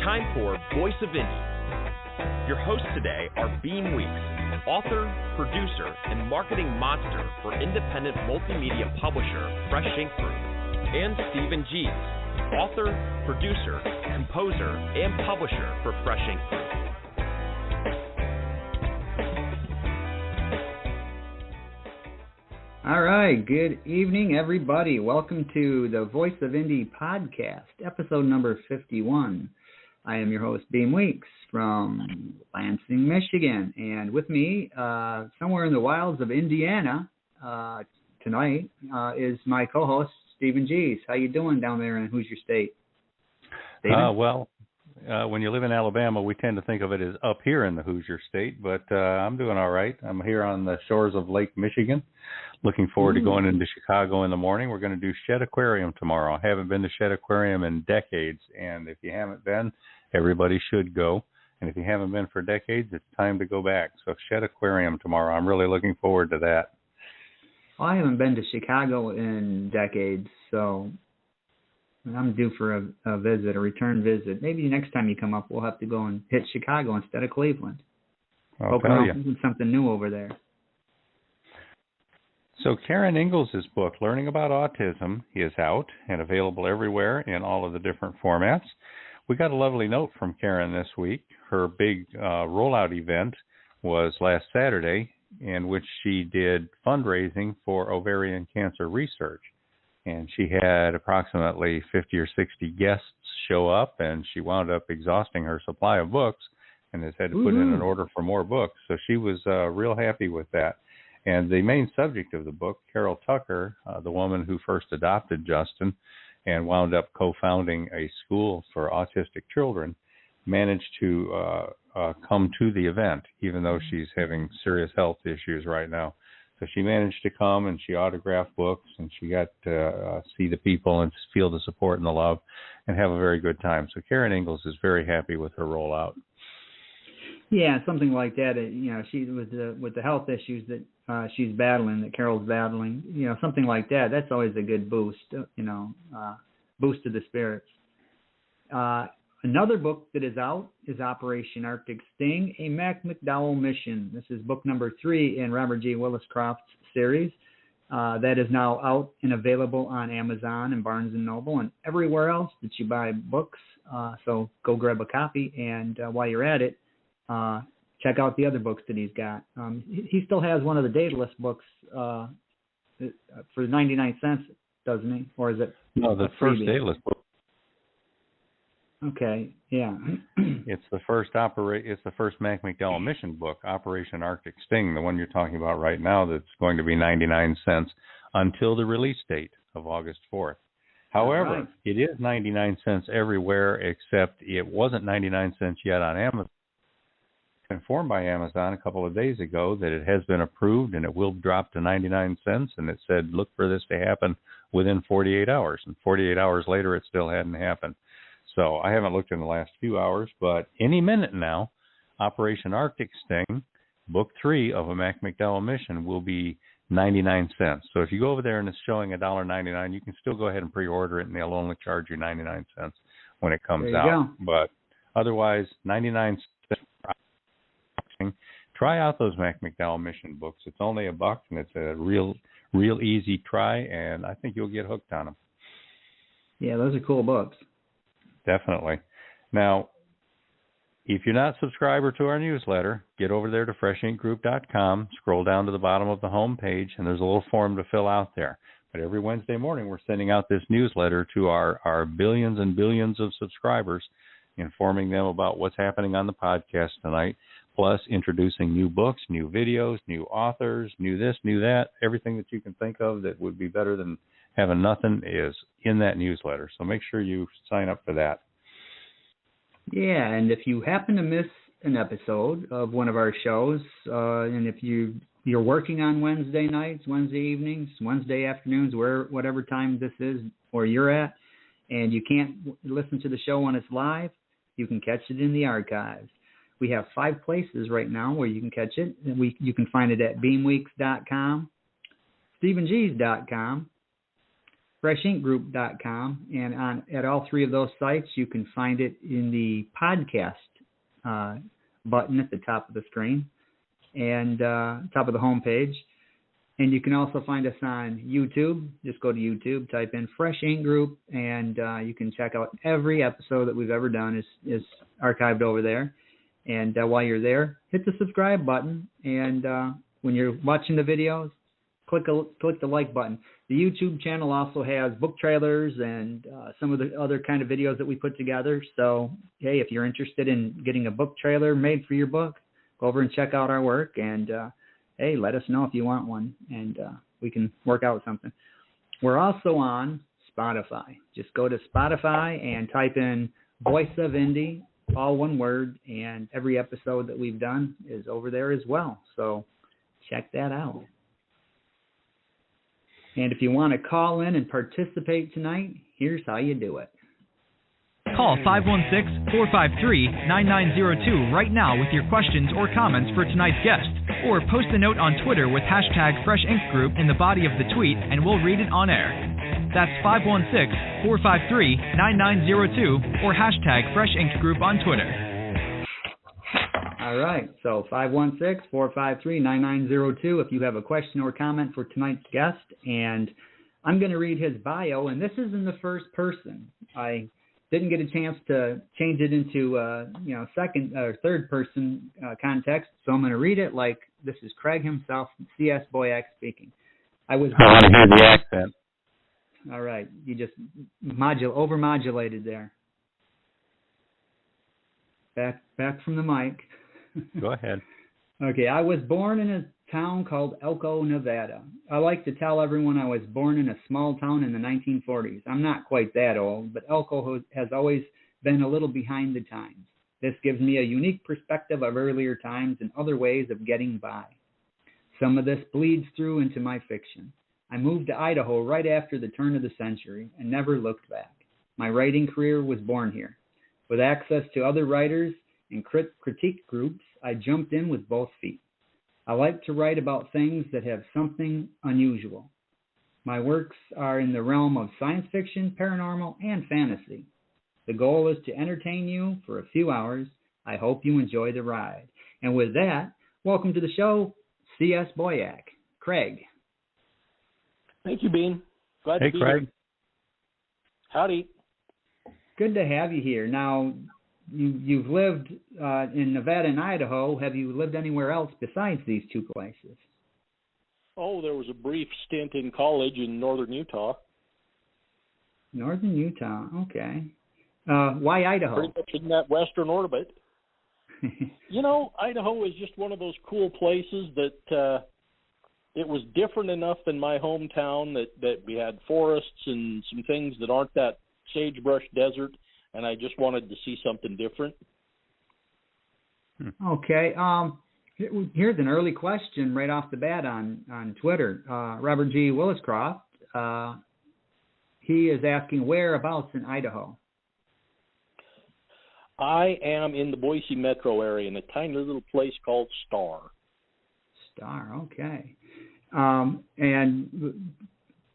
time for Voice of Indie. Your hosts today are Beem Weeks, author, producer, and marketing monster for independent multimedia publisher Fresh Ink Group, and Stephen Gies, author, producer, composer, and publisher for Fresh Ink Group. All right, good evening, everybody. Welcome to the Voice of Indie podcast, episode number 51. I am your host, Beem Weeks, from Lansing, Michigan. And with me, somewhere in the wilds of Indiana tonight, is my co-host, Stephen Gies. How you doing down there in Hoosier State? When you live in Alabama, we tend to think of it as up here in the Hoosier State, but I'm doing all right. I'm here on the shores of Lake Michigan. Looking forward to going into Chicago in the morning. We're going to do Shed Aquarium tomorrow. I haven't been to Shed Aquarium in decades, and if you haven't been, everybody should go. And if you haven't been for decades, it's time to go back. So Shed Aquarium tomorrow. I'm really looking forward to that. Well, I haven't been to Chicago in decades, so I'm due for a visit, a return visit. Maybe next time you come up, we'll have to go and hit Chicago instead of Cleveland. I'll tell you. Something new over there. So Karen Ingalls' book, Learning About Autism, is out and available everywhere in all of the different formats. We got a lovely note from Karen this week. Her big rollout event was last Saturday, in which she did fundraising for ovarian cancer research. And she had approximately 50 or 60 guests show up, and she wound up exhausting her supply of books and has had to put in an order for more books. So she was real happy with that. And the main subject of the book, Carol Tucker, the woman who first adopted Justin and wound up co-founding a school for autistic children, managed to come to the event, even though she's having serious health issues right now. So she managed to come, and she autographed books, and she got to see the people and feel the support and the love and have a very good time. So Karen Ingalls is very happy with her rollout. Yeah, something like that. She with the health issues that she's battling, that Carol's battling. Something like that. That's always a good boost. Boost to the spirits. Another book that is out is Operation Arctic Sting, a Mac McDowell mission. This is book number 3 in Robert G. Willis Croft's series. That is now out and available on Amazon and Barnes & Noble and everywhere else that you buy books. So go grab a copy, and while you're at it, check out the other books that he's got. He still has one of the Daedalus books for 99 cents, doesn't he? Or is it? No, the first Daedalus book. Okay, yeah. It's the first Mac McDowell mission book, Operation Arctic Sting, the one you're talking about right now, that's going to be 99 cents until the release date of August 4th. However, It is 99 cents everywhere, except it wasn't 99 cents yet on Amazon. Informed by Amazon a couple of days ago that it has been approved and it will drop to 99 cents, and it said look for this to happen within 48 hours. And 48 hours later, it still hadn't happened. So I haven't looked in the last few hours, but any minute now, Operation Arctic Sting, Book 3 of a Mac McDowell mission, will be 99 cents. So if you go over there and it's showing $1.99, you can still go ahead and pre-order it, and they'll only charge you 99 cents when it comes out. Go. But otherwise, 99 cents. Try out those Mac McDowell mission books. It's only $1, and it's a real easy try, and I think you'll get hooked on them. Yeah, those are cool books. Definitely. Now, if you're not a subscriber to our newsletter, get over there to freshinkgroup.com, scroll down to the bottom of the home page, and there's a little form to fill out there. But every Wednesday morning, we're sending out this newsletter to our billions and billions of subscribers, informing them about what's happening on the podcast tonight, plus introducing new books, new videos, new authors, new this, new that. Everything that you can think of that would be better than having nothing is in that newsletter. So make sure you sign up for that. Yeah, and if you happen to miss an episode of one of our shows, and if you're working on Wednesday nights, Wednesday evenings, Wednesday afternoons, whatever time this is where you're at, and you can't listen to the show when it's live, you can catch it in the archives. We have 5 places right now where you can catch it. You can find it at beamweeks.com, stephengies.com, freshinkgroup.com, and at all three of those sites, you can find it in the podcast button at the top of the screen and top of the home page. And you can also find us on YouTube. Just go to YouTube, type in Fresh Ink Group, and you can check out every episode that we've ever done is archived over there. And while you're there, hit the subscribe button. And when you're watching the videos, click the like button. The YouTube channel also has book trailers and some of the other kind of videos that we put together. So, hey, if you're interested in getting a book trailer made for your book, go over and check out our work. And hey, let us know if you want one, and we can work out something. We're also on Spotify. Just go to Spotify and type in Voice of Indie, all one word, and every episode that we've done is over there as well. So check that out. And if you want to call in and participate tonight, here's how you do it. Call 516-453-9902 right now with your questions or comments for tonight's guest. Or post a note on Twitter with hashtag Fresh Ink Group in the body of the tweet, and we'll read it on air. That's 516-453-9902 or hashtag Fresh Ink Group on Twitter. All right, so 516-453-9902 if you have a question or comment for tonight's guest. And I'm going to read his bio, and this is in the first person. I didn't get a chance to change it into second or third person context, so I'm going to read it like this is Craig himself, C.S. Boyack speaking. I want to hear the accent. All right, you just over-modulated there. Back from the mic. Go ahead. Okay, I was born in a town called Elko, Nevada. I like to tell everyone I was born in a small town in the 1940s. I'm not quite that old, but Elko has always been a little behind the times. This gives me a unique perspective of earlier times and other ways of getting by. Some of this bleeds through into my fiction. I moved to Idaho right after the turn of the century and never looked back. My writing career was born here. With access to other writers and critique groups, I jumped in with both feet. I like to write about things that have something unusual. My works are in the realm of science fiction, paranormal, and fantasy. The goal is to entertain you for a few hours. I hope you enjoy the ride. And with that, welcome to the show, C.S. Boyack. Craig. Thank you, Beem. Glad to be Craig. here. Howdy. Good to have you here. Now, you've lived in Nevada and Idaho. Have you lived anywhere else besides these two places? Oh, there was a brief stint in college in northern Utah. Northern Utah, okay. Why Idaho? Pretty much in that western orbit. You know, Idaho is just one of those cool places that it was different enough than my hometown that we had forests and some things that aren't that sagebrush desert, and I just wanted to see something different. Okay. Here's an early question right off the bat on Twitter. Robert G. Williscroft, he is asking whereabouts in Idaho. I am in the Boise metro area in a tiny little place called Star. Star, okay. And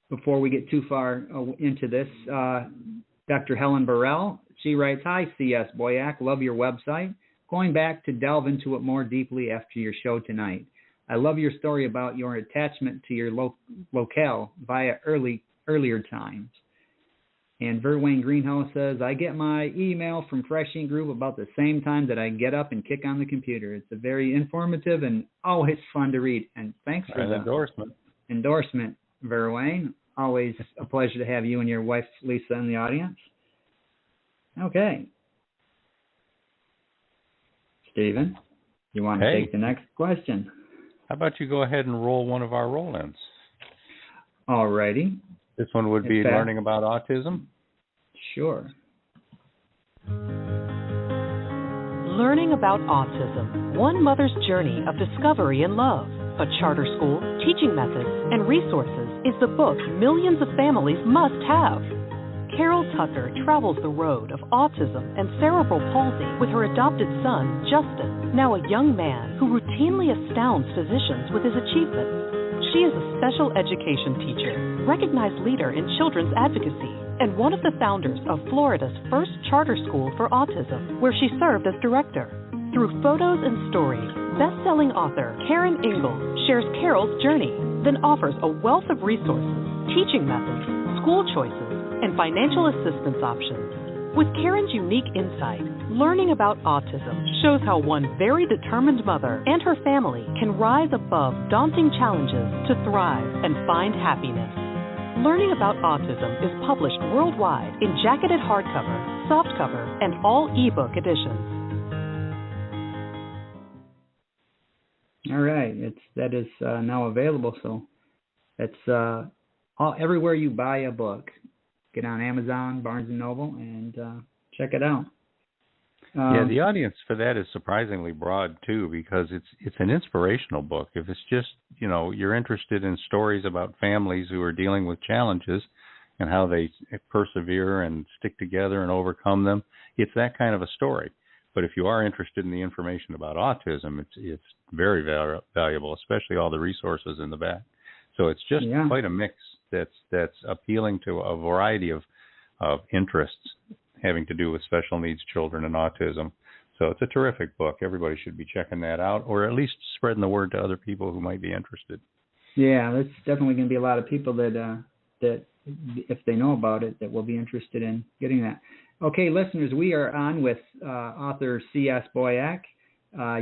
before we get too far into this, Dr. Helen Burrell, she writes, "Hi, C.S. Boyack, love your website. Going back to delve into it more deeply after your show tonight. I love your story about your attachment to your locale via earlier times." And Verwayne Greenhouse says, "I get my email from Fresh Ink Group about the same time that I get up and kick on the computer. It's a very informative and always fun to read." And thanks for the endorsement, Verwayne. Always a pleasure to have you and your wife, Lisa, in the audience. Okay. Stephen, you want to take the next question? How about you go ahead and roll one of our roll-ins? All righty. This one would be learning about autism? Sure. Learning about autism, one mother's journey of discovery and love. A charter school, teaching methods, and resources is the book millions of families must have. Carol Tucker travels the road of autism and cerebral palsy with her adopted son, Justin, now a young man who routinely astounds physicians with his achievements. She is a special education teacher, recognized leader in children's advocacy, and one of the founders of Florida's first charter school for autism, where she served as director. Through photos and stories, best-selling author Karen Ingalls shares Carol's journey, then offers a wealth of resources, teaching methods, school choices, and financial assistance options. With Karen's unique insight, learning about autism shows how one very determined mother and her family can rise above daunting challenges to thrive and find happiness. Learning About Autism is published worldwide in jacketed hardcover, softcover, and all ebook editions. All right, that is now available. So it's everywhere you buy a book. Get on Amazon, Barnes & Noble, and check it out. Yeah, the audience for that is surprisingly broad, too, because it's an inspirational book. If it's just, you're interested in stories about families who are dealing with challenges and how they persevere and stick together and overcome them, it's that kind of a story. But if you are interested in the information about autism, it's very valuable, especially all the resources in the back. So it's just quite a mix that's appealing to a variety of interests having to do with special needs children and autism. So it's a terrific book. Everybody should be checking that out, or at least spreading the word to other people who might be interested. Yeah, there's definitely going to be a lot of people that if they know about it, that will be interested in getting that. Okay, listeners, we are on with author C.S. Boyack.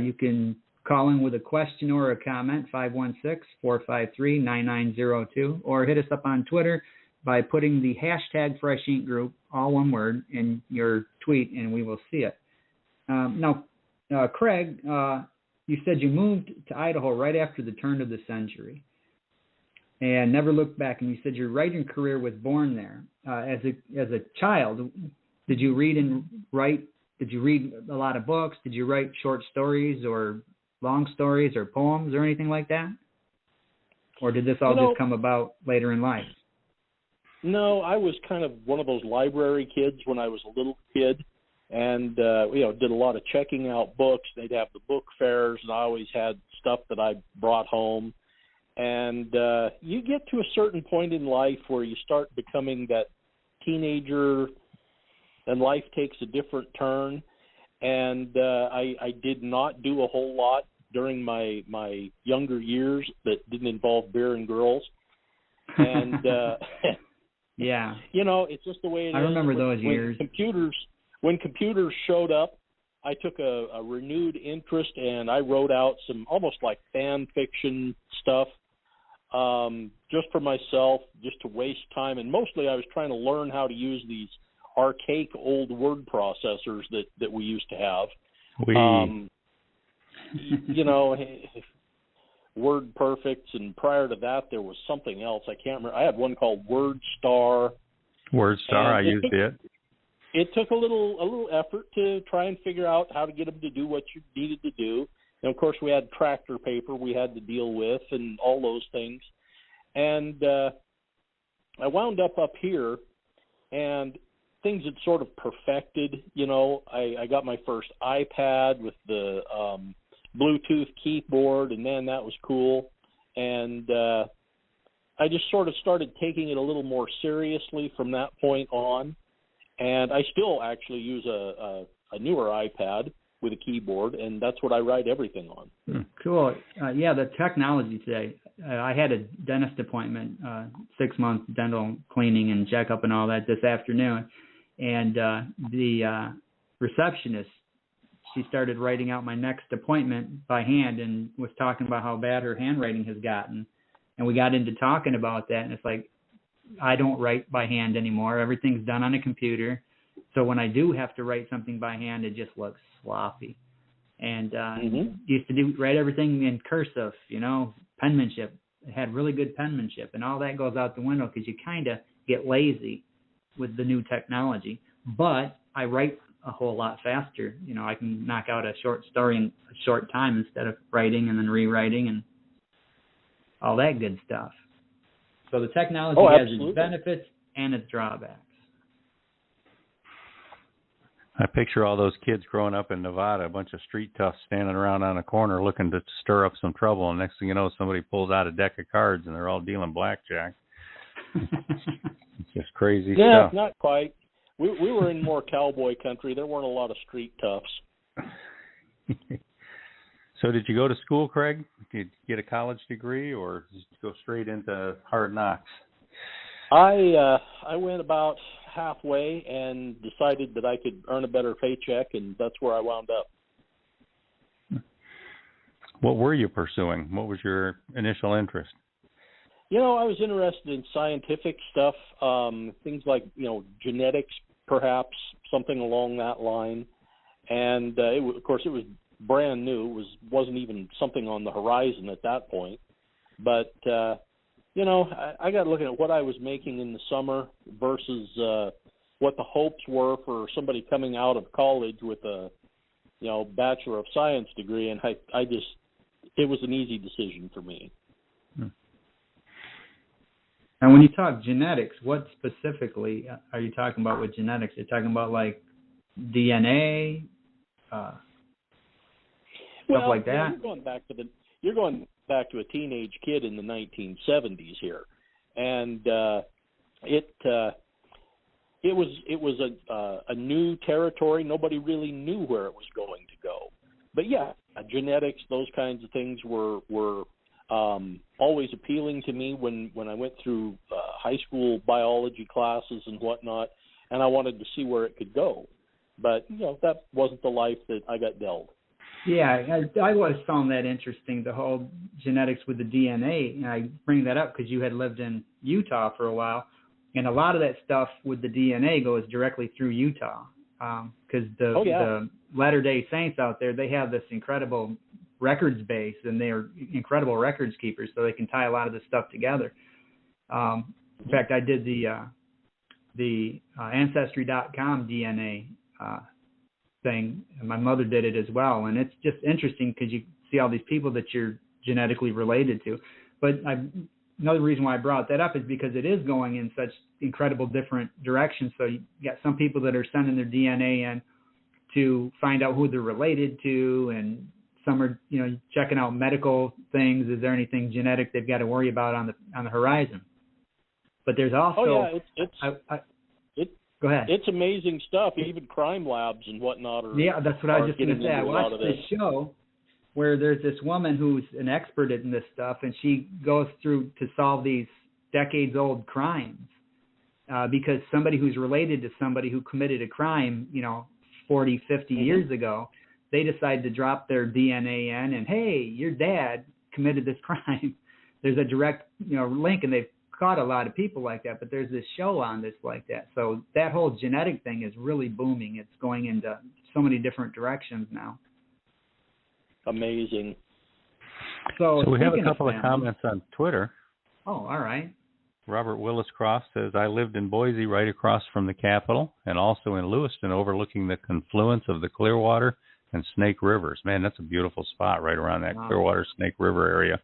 You can call in with a question or a comment, 516-453-9902, or hit us up on Twitter by putting the hashtag Fresh Ink Group, all one word, in your tweet, and we will see it. Now, Craig, you said you moved to Idaho right after the turn of the century and never looked back, and you said your writing career was born there. As a child, did you read and write? Did you read a lot of books? Did you write short stories or long stories or poems or anything like that? Or did this all just come about later in life? No, I was kind of one of those library kids when I was a little kid, and did a lot of checking out books. They'd have the book fairs, and I always had stuff that I brought home. And you get to a certain point in life where you start becoming that teenager, and life takes a different turn. And I did not do a whole lot during my younger years that didn't involve beer and girls. And yeah, it's just the way it is. I remember those years. When computers showed up, I took a renewed interest, and I wrote out some almost like fan fiction stuff just for myself, just to waste time. And mostly I was trying to learn how to use these archaic old word processors that we used to have. Word Perfects, and prior to that there was something else. I can't remember. I had one called WordStar. I used it. It took a little effort to try and figure out how to get them to do what you needed to do. And of course we had tractor paper we had to deal with and all those things. And I wound up here, and things had sort of perfected. I got my first iPad with the Bluetooth keyboard, and man, that was cool. And I just sort of started taking it a little more seriously from that point on. And I still actually use a newer iPad with a keyboard, and that's what I write everything on. Cool. The technology today. I had a dentist appointment, 6-month dental cleaning and checkup and all that this afternoon. And the receptionist, she started writing out my next appointment by hand and was talking about how bad her handwriting has gotten. And we got into talking about that, and it's like, I don't write by hand anymore. Everything's done on a computer. So when I do have to write something by hand, it just looks sloppy. And used to write everything in cursive, penmanship. It had really good penmanship, and all that goes out the window because you kind of get lazy with the new technology. But I write a whole lot faster. I can knock out a short story in a short time instead of writing and then rewriting and all that good stuff. So the technology has its benefits and its drawbacks. I picture all those kids growing up in Nevada, a bunch of street toughs standing around on a corner looking to stir up some trouble, and next thing you know, somebody pulls out a deck of cards and they're all dealing blackjack. It's just crazy yeah, stuff. not quite. We were in more cowboy country. There weren't a lot of street toughs. So did you go to school, Craig? Did you get a college degree, or did you go straight into hard knocks? I went about halfway and decided that I could earn a better paycheck, and that's where I wound up. What were you pursuing? What was your initial interest? You know, I was interested in scientific stuff, things like, genetics, perhaps, something along that line. And, of course, it was brand new. It wasn't even something on the horizon at that point. But, I got looking at what I was making in the summer versus what the hopes were for somebody coming out of college with a, Bachelor of Science degree, and it was an easy decision for me. And when you talk genetics, what specifically are you talking about with genetics? You're talking about like DNA, stuff like that? You're going back to a teenage kid in the 1970s here, and it was a new territory. Nobody really knew where it was going to go. But yeah, genetics, those kinds of things were always appealing to me when I went through high school biology classes and whatnot, and I wanted to see where it could go. But, that wasn't the life that I got dealt. Yeah, I always found that interesting, the whole genetics with the DNA. And I bring that up because you had lived in Utah for a while, and a lot of that stuff with the DNA goes directly through Utah because the Latter-day Saints out there, they have this incredible records base, and they're incredible records keepers, so they can tie a lot of this stuff together. In fact, I did the Ancestry.com DNA thing, and my mother did it as well, and it's just interesting because you see all these people that you're genetically related to. But another reason why I brought that up is because it is going in such incredible different directions. So you got some people that are sending their DNA in to find out who they're related to, and some are, checking out medical things. Is there anything genetic they've got to worry about on the horizon? But there's also go ahead. It's amazing stuff. Even crime labs and whatnot are. Yeah, that's what I was just going to say. I watched this show where there's this woman who's an expert in this stuff, and she goes through to solve these decades-old crimes because somebody who's related to somebody who committed a crime, 40, 50 years ago, they decide to drop their DNA in, and hey, your dad committed this crime. There's a direct, link, and they've caught a lot of people like that. But there's this show on this like that. So that whole genetic thing is really booming. It's going into so many different directions now. Amazing. So we have a couple of comments on Twitter. Oh, all right. Robert Willis Croft says, I lived in Boise right across from the Capitol, and also in Lewiston overlooking the confluence of the Clearwater and Snake Rivers. Man, that's a beautiful spot right around that Clearwater Snake River area.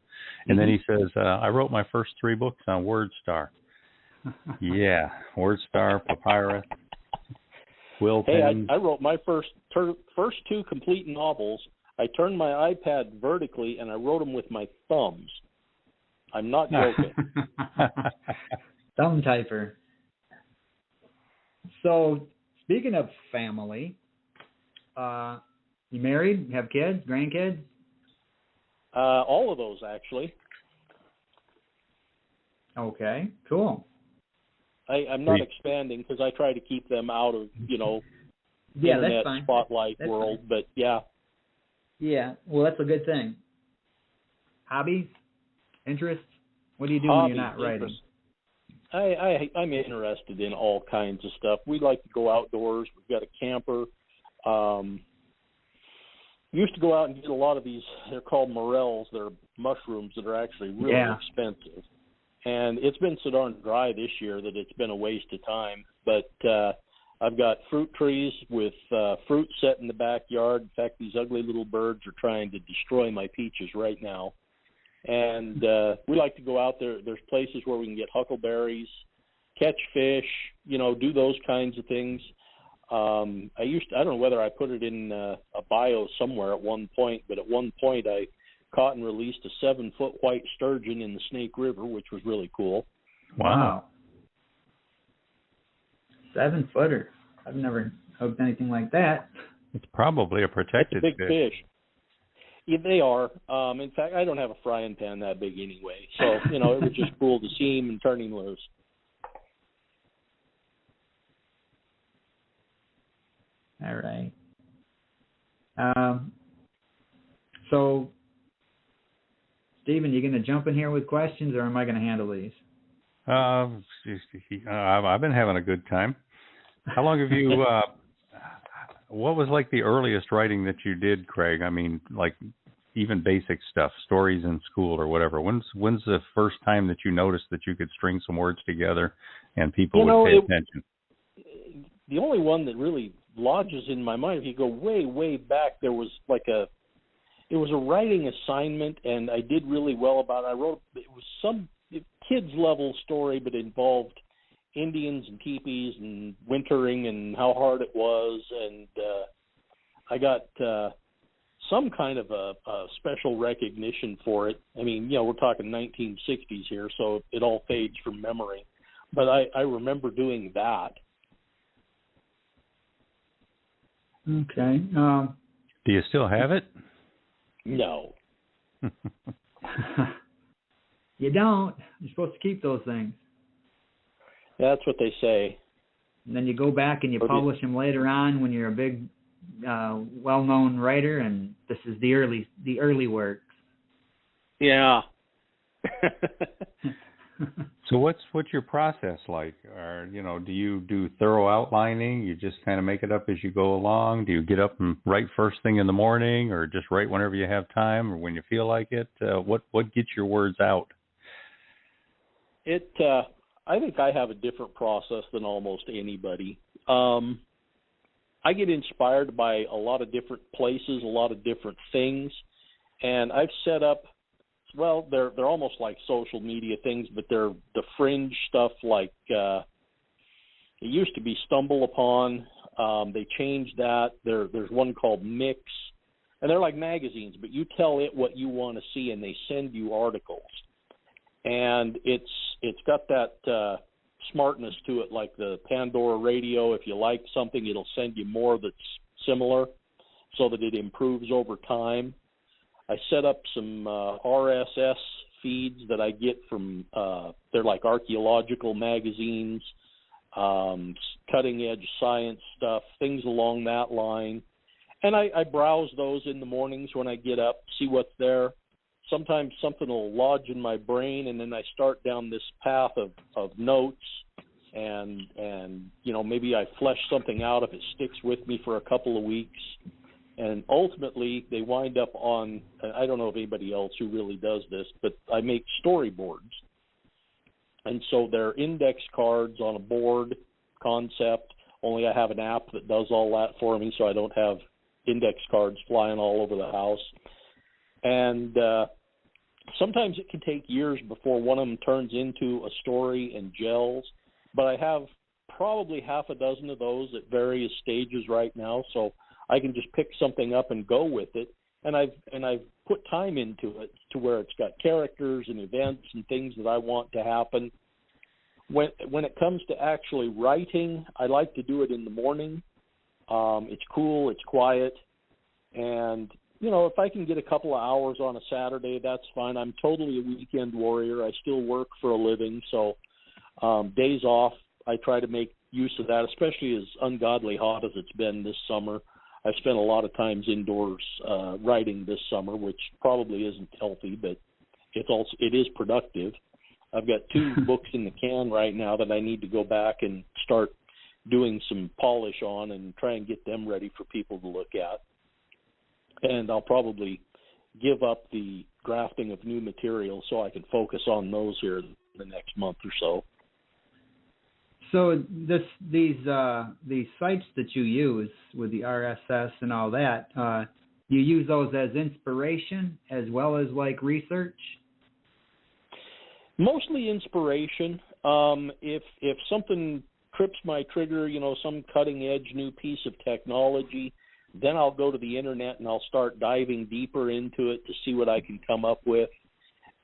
And then he says, I wrote my first 3 books on WordStar. Yeah, WordStar, Papyrus, Quill Pen. Hey, I wrote my first 2 complete novels. I turned my iPad vertically, and I wrote them with my thumbs. I'm not joking. Thumb typer. So, speaking of family, you married? Have kids? Grandkids? All of those, actually. Okay, cool. I'm not expanding because I try to keep them out of, internet spotlight that's world. Fine. But yeah. Yeah, well, that's a good thing. Hobbies? Interests? What do you do Hobbies, when you're not writing? I'm interested in all kinds of stuff. We like to go outdoors. We've got a camper. Used to go out and get a lot of these, they're called morels. They're mushrooms that are actually really expensive. And it's been so darn dry this year that it's been a waste of time. But I've got fruit trees with fruit set in the backyard. In fact, these ugly little birds are trying to destroy my peaches right now. And we like to go out there. There's places where we can get huckleberries, catch fish, do those kinds of things. I don't know whether I put it in a bio somewhere at one point, but at one point I caught and released a 7-foot white sturgeon in the Snake River, which was really cool. Wow. 7-footer. I've never hooked anything like that. It's probably a protected big fish. Yeah, they are. In fact, I don't have a frying pan that big anyway, so it was just cool to see him and turn him loose. All right. So, Stephen, you going to jump in here with questions, or am I going to handle these? I've been having a good time. How long have you? What was like the earliest writing that you did, Craig? I mean, like even basic stuff, stories in school or whatever. When's the first time that you noticed that you could string some words together and people would pay attention? The only one that really lodges in my mind, if you go way, way back, there was it was a writing assignment, and I did really well about it. It was some kids level story, but it involved Indians and teepees and wintering and how hard it was, and I got some kind of a special recognition for it. I mean, we're talking 1960s here, so it all fades from memory, but I remember doing that. Okay. Do you still have it? No. You don't. You're supposed to keep those things. That's what they say. And then you go back and you publish them later on when you're a big, well-known writer, and this is the early works. Yeah. So what's your process like? Or do you do thorough outlining? You just kind of make it up as you go along? Do you get up and write first thing in the morning, or just write whenever you have time or when you feel like it? What gets your words out? I think I have a different process than almost anybody. I get inspired by a lot of different places, a lot of different things, and I've set up. Well, they're almost like social media things, but they're the fringe stuff like it used to be Stumble Upon. They changed that. There's one called Mix, and they're like magazines, but you tell it what you want to see, and they send you articles. And it's got that smartness to it, like the Pandora radio. If you like something, it'll send you more that's similar so that it improves over time. I set up some RSS feeds that I get from, they're like archaeological magazines, cutting-edge science stuff, things along that line. And I browse those in the mornings when I get up, see what's there. Sometimes something will lodge in my brain, and then I start down this path of notes, and maybe I flesh something out if it sticks with me for a couple of weeks. And ultimately, they wind up on, I don't know of anybody else who really does this, but I make storyboards. And so they're index cards on a board concept, only I have an app that does all that for me, so I don't have index cards flying all over the house. And sometimes it can take years before one of them turns into a story and gels, but I have probably half a dozen of those at various stages right now, so I can just pick something up and go with it, and I've put time into it to where it's got characters and events and things that I want to happen. When it comes to actually writing, I like to do it in the morning. It's cool, it's quiet, and if I can get a couple of hours on a Saturday, that's fine. I'm totally a weekend warrior. I still work for a living, so days off, I try to make use of that, especially as ungodly hot as it's been this summer. I've spent a lot of times indoors writing this summer, which probably isn't healthy, but it is productive. I've got 2 books in the can right now that I need to go back and start doing some polish on and try and get them ready for people to look at. And I'll probably give up the drafting of new material so I can focus on those here the next month or so. So these sites that you use with the RSS and all that, you use those as inspiration as well as like research? Mostly inspiration. If something trips my trigger, some cutting-edge new piece of technology, then I'll go to the internet and I'll start diving deeper into it to see what I can come up with.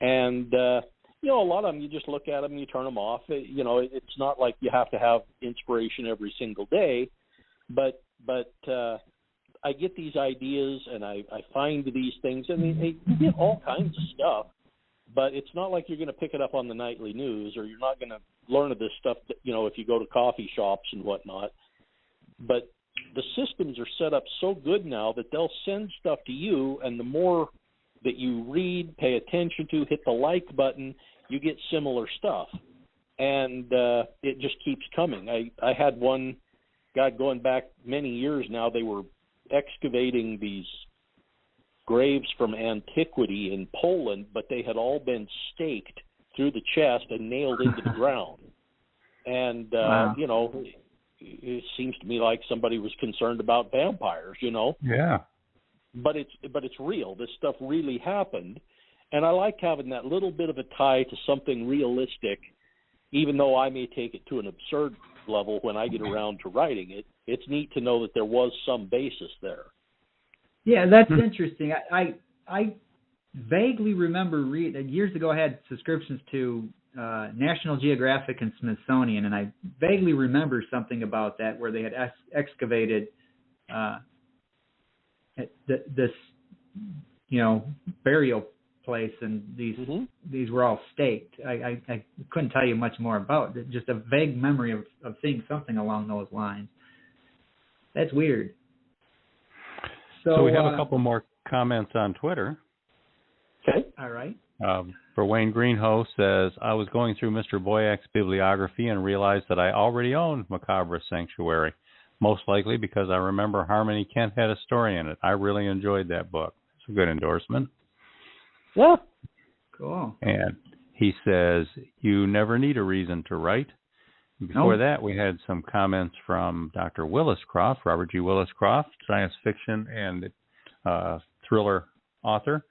And, a lot of them, you just look at them, you turn them off. It's not like you have to have inspiration every single day, but I get these ideas and I find these things. I mean, you get all kinds of stuff, but it's not like you're going to pick it up on the nightly news, or you're not going to learn of this stuff, if you go to coffee shops and whatnot. But the systems are set up so good now that they'll send stuff to you, and the more that you read, pay attention to, hit the like button, you get similar stuff. And it just keeps coming. I had one, God, going back many years now, they were excavating these graves from antiquity in Poland, but they had all been staked through the chest and nailed into the ground. And, wow. It seems to me like somebody was concerned about vampires, Yeah. But it's real. This stuff really happened. And I like having that little bit of a tie to something realistic, even though I may take it to an absurd level when I get around to writing it. It's neat to know that there was some basis there. Yeah, that's interesting. I vaguely remember years ago I had subscriptions to National Geographic and Smithsonian, and I vaguely remember something about that where they had excavated this, burial place, and these were all staked. I couldn't tell you much more about it. Just a vague memory of seeing something along those lines. That's weird. So we have a couple more comments on Twitter. Okay. All right. For Wayne Greenhoe says, I was going through Mr. Boyack's bibliography and realized that I already owned Macabre Sanctuary, most likely because I remember Harmony Kent had a story in it. I really enjoyed that book. It's a good endorsement. Yeah. Cool. And he says, you never need a reason to write. Before that, we had some comments from Dr. Willis Croft, Robert G. Willis Croft, science fiction and thriller author.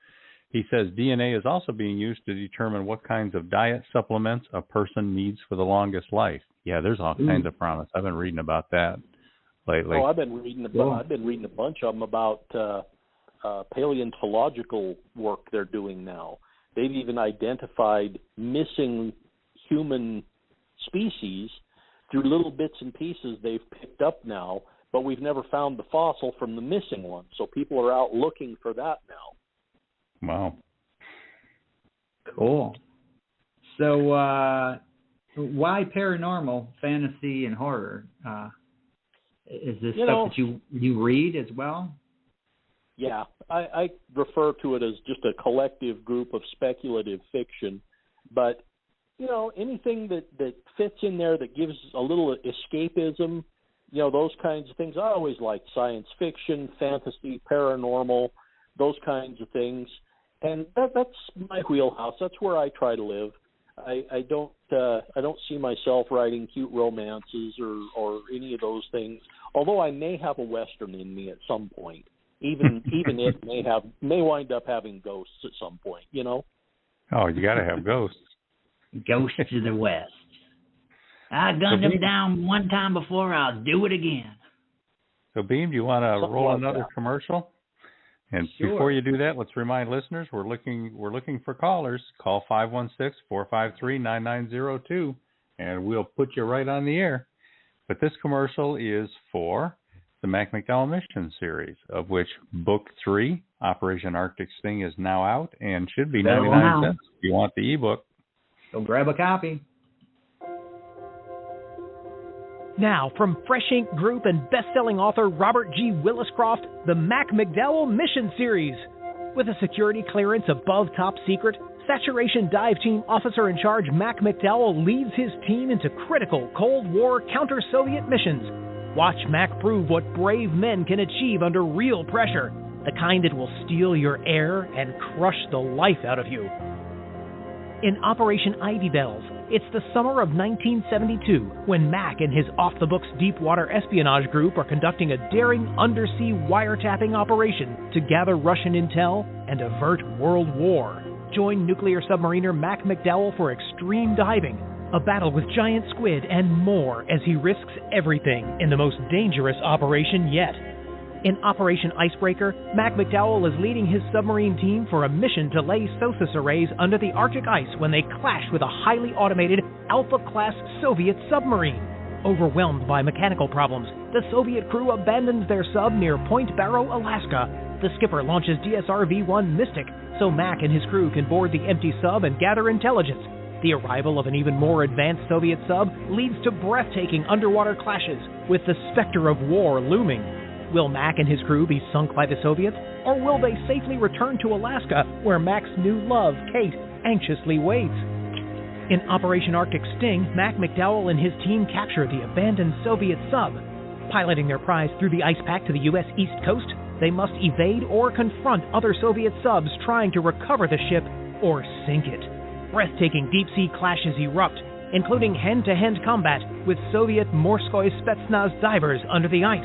He says DNA is also being used to determine what kinds of diet supplements a person needs for the longest life. Yeah, there's all kinds of promise. I've been reading about that lately. Oh, I've been reading a bunch of them about paleontological work they're doing now. They've even identified missing human species through little bits and pieces they've picked up now, but we've never found the fossil from the missing one. So people are out looking for that now. Wow. Cool. So why paranormal, fantasy, and horror? Is this stuff that you read as well? Yeah, I refer to it as just a collective group of speculative fiction, but anything that fits in there that gives a little escapism, those kinds of things. I always like science fiction, fantasy, paranormal, those kinds of things. And that's my wheelhouse. That's where I try to live. I don't see myself writing cute romances or any of those things. Although I may have a Western in me at some point. Even it may wind up having ghosts at some point. Oh, you got to have ghosts. Ghosts of the West. I gunned them down one time before. I'll do it again. So, Beem, do you want to roll another commercial? And before you do that, let's remind listeners we're looking for callers. Call 516-453-9902, and we'll put you right on the air. But this commercial is for the Mac McDowell Mission series, of which Book 3, Operation Arctic Sting, is now out and should be 99 cents if you want the ebook. So grab a copy. Now, from Fresh Ink Group and best-selling author Robert G. Willis Croft, the Mac McDowell Mission Series. With a security clearance above top secret, Saturation Dive Team Officer in Charge Mac McDowell leads his team into critical Cold War counter-Soviet missions. Watch Mac prove what brave men can achieve under real pressure, the kind that will steal your air and crush the life out of you. In Operation Ivy Bells, it's the summer of 1972 when Mac and his off-the-books Deepwater Espionage Group are conducting a daring undersea wiretapping operation to gather Russian intel and avert World War. Join nuclear submariner Mac McDowell for extreme diving, a battle with giant squid, and more as he risks everything in the most dangerous operation yet. In Operation Icebreaker, Mac McDowell is leading his submarine team for a mission to lay SOSUS arrays under the Arctic ice when they clash with a highly automated Alpha-class Soviet submarine. Overwhelmed by mechanical problems, the Soviet crew abandons their sub near Point Barrow, Alaska. The skipper launches DSR-V1 Mystic so Mac and his crew can board the empty sub and gather intelligence. The arrival of an even more advanced Soviet sub leads to breathtaking underwater clashes, with the specter of war looming. Will Mac and his crew be sunk by the Soviets, or will they safely return to Alaska, where Mac's new love, Kate, anxiously waits? In Operation Arctic Sting, Mac McDowell and his team capture the abandoned Soviet sub. Piloting their prize through the ice pack to the U.S. East Coast, they must evade or confront other Soviet subs trying to recover the ship or sink it. Breathtaking deep-sea clashes erupt, including hand-to-hand combat with Soviet Morskoy Spetsnaz divers under the ice.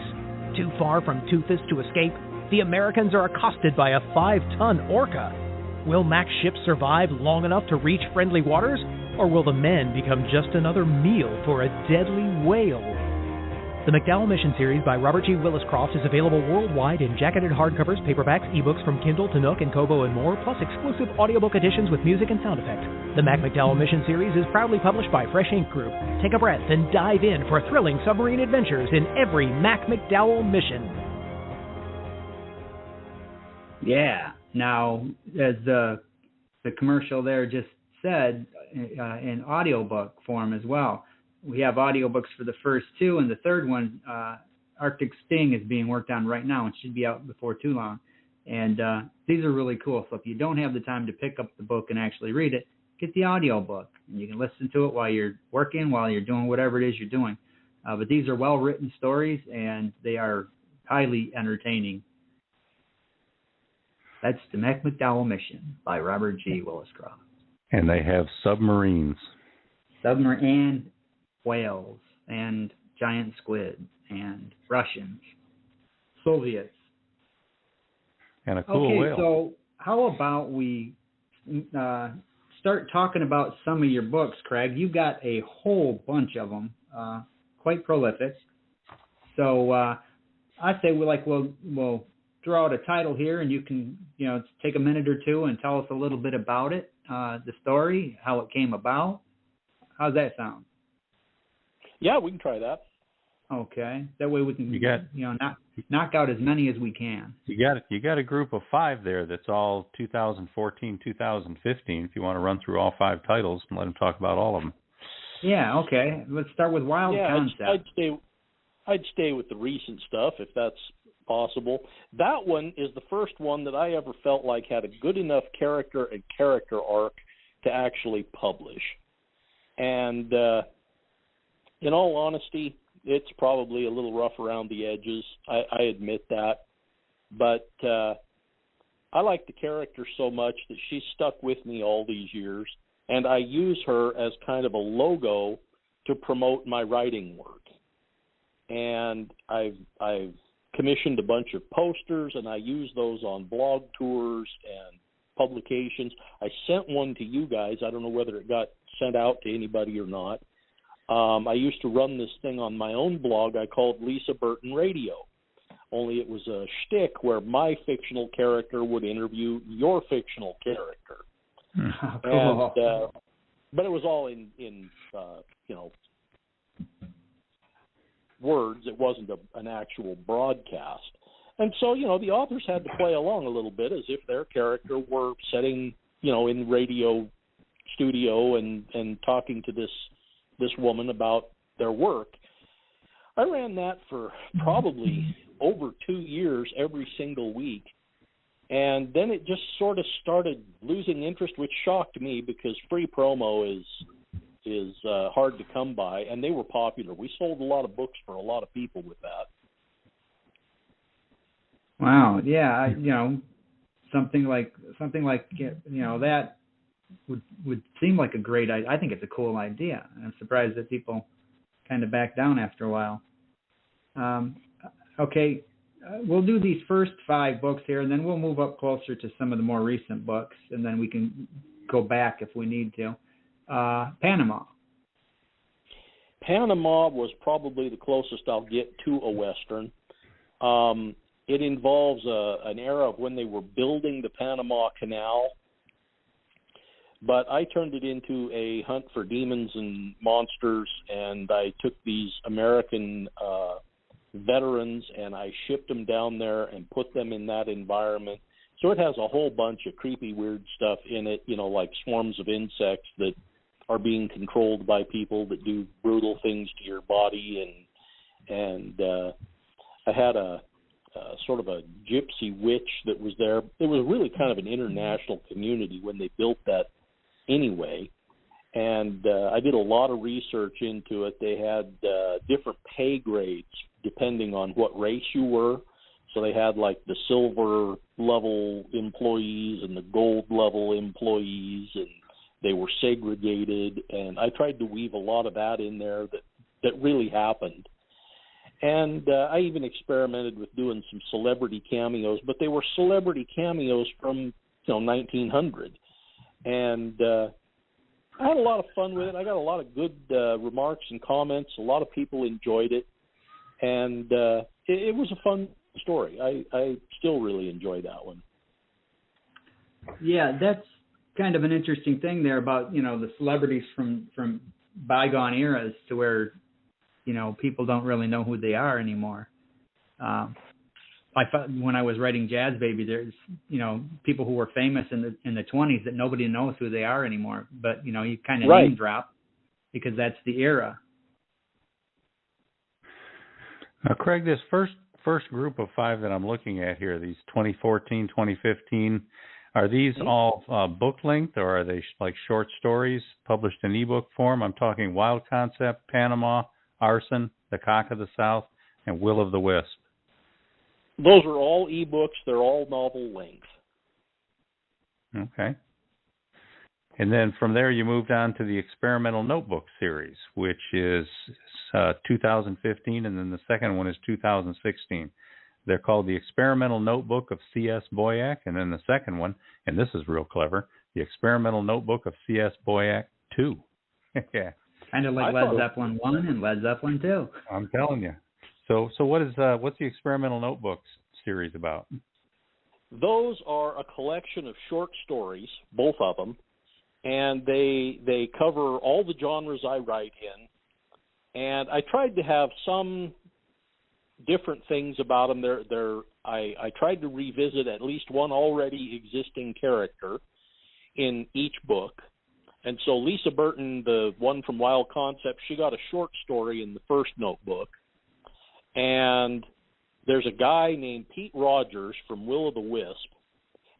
Too far from Toothus to escape, the Americans are accosted by a 5-ton orca. Will Mac's ship survive long enough to reach friendly waters, or will the men become just another meal for a deadly whale? The McDowell Mission series by Robert G. Willis-Croft is available worldwide in jacketed hardcovers, paperbacks, ebooks from Kindle to Nook and Kobo and more, plus exclusive audiobook editions with music and sound effects. The Mac McDowell Mission series is proudly published by Fresh Ink Group. Take a breath and dive in for thrilling submarine adventures in every Mac McDowell mission. Yeah. Now, as the commercial there just said, in audiobook form as well. We have audiobooks for the first two, and the third one, Arctic Sting, is being worked on right now and should be out before too long. And these are really cool. So if you don't have the time to pick up the book and actually read it, get the audiobook. And you can listen to it while you're working, while you're doing whatever it is you're doing. But these are well-written stories, and they are highly entertaining. That's the Mac McDowell Mission by Robert G. Willis-Croft. And they have submarines. And whales and giant squid and Russians, Soviets. And a cool whale. So how about we start talking about some of your books, Craig? You've got a whole bunch of them, quite prolific. So I say we'll throw out a title here, and you can take a minute or two and tell us a little bit about it, the story, how it came about. How's that sound? Yeah, we can try that. Okay, that way we can knock out as many as we can. You got a group of 5 there that's all 2014, 2015. If you want to run through all 5 titles and let them talk about all of them. Yeah, okay. Let's start with Wild Concept. I'd stay with the recent stuff if that's possible. That one is the first one that I ever felt like had a good enough character and character arc to actually publish. And in all honesty, it's probably a little rough around the edges. I admit that. But I like the character so much that she's stuck with me all these years, and I use her as kind of a logo to promote my writing work. And I've commissioned a bunch of posters, and I use those on blog tours and publications. I sent one to you guys. I don't know whether it got sent out to anybody or not. I used to run this thing on my own blog I called Lisa Burton Radio, only it was a shtick where my fictional character would interview your fictional character. Cool. And, but it was all in words. It wasn't an actual broadcast. And so, the authors had to play along a little bit as if their character were sitting, in the radio studio and talking to this woman about their work. I ran that for probably over 2 years every single week. And then it just sort of started losing interest, which shocked me because free promo is hard to come by, and they were popular. We sold a lot of books for a lot of people with that. Wow, yeah, something like that would seem like a great idea. I think it's a cool idea. I'm surprised that people kind of back down after a while. Okay, we'll do these first 5 books here, and then we'll move up closer to some of the more recent books, and then we can go back if we need to. Panama. Panama was probably the closest I'll get to a Western. It involves an era of when they were building the Panama Canal, but I turned it into a hunt for demons and monsters, and I took these American veterans and I shipped them down there and put them in that environment. So it has a whole bunch of creepy, weird stuff in it, like swarms of insects that are being controlled by people that do brutal things to your body, and I had a sort of a gypsy witch that was there. It was really kind of an international community when they built that anyway, and I did a lot of research into it. They had different pay grades depending on what race you were. So they had like the silver level employees and the gold level employees, and they were segregated, and I tried to weave a lot of that in there that really happened. And I even experimented with doing some celebrity cameos, but they were celebrity cameos from 1900. And I had a lot of fun with it. I got a lot of good remarks and comments. A lot of people enjoyed it. And it was a fun story. I still really enjoy that one. Yeah, that's kind of an interesting thing there about, the celebrities from bygone eras to where, people don't really know who they are anymore. I thought when I was writing Jazz Baby, there's, people who were famous in the 20s that nobody knows who they are anymore. But, you kind of name drop because that's the era. Now, Craig, this first group of 5 that I'm looking at here, these 2014, 2015, are these all book length, or are they like short stories published in ebook form? I'm talking Wild Concept, Panama, Arson, The Cock of the South, and Will of the Wisp. Those are all ebooks. They're all novel length. Okay. And then from there you moved on to the Experimental Notebook series, which is 2015, and then the second one is 2016. They're called the Experimental Notebook of C.S. Boyack, and then the second one, and this is real clever, the Experimental Notebook of C.S. Boyack 2. Yeah. Kind of like Led Zeppelin 1 and Led Zeppelin 2. I'm telling you. So what's the Experimental Notebooks series about? Those are a collection of short stories, both of them, and they cover all the genres I write in. And I tried to have some different things about them. I tried to revisit at least one already existing character in each book. And so Lisa Burton, the one from Wild Concept, she got a short story in the first notebook. And there's a guy named Pete Rogers from Will of the Wisp,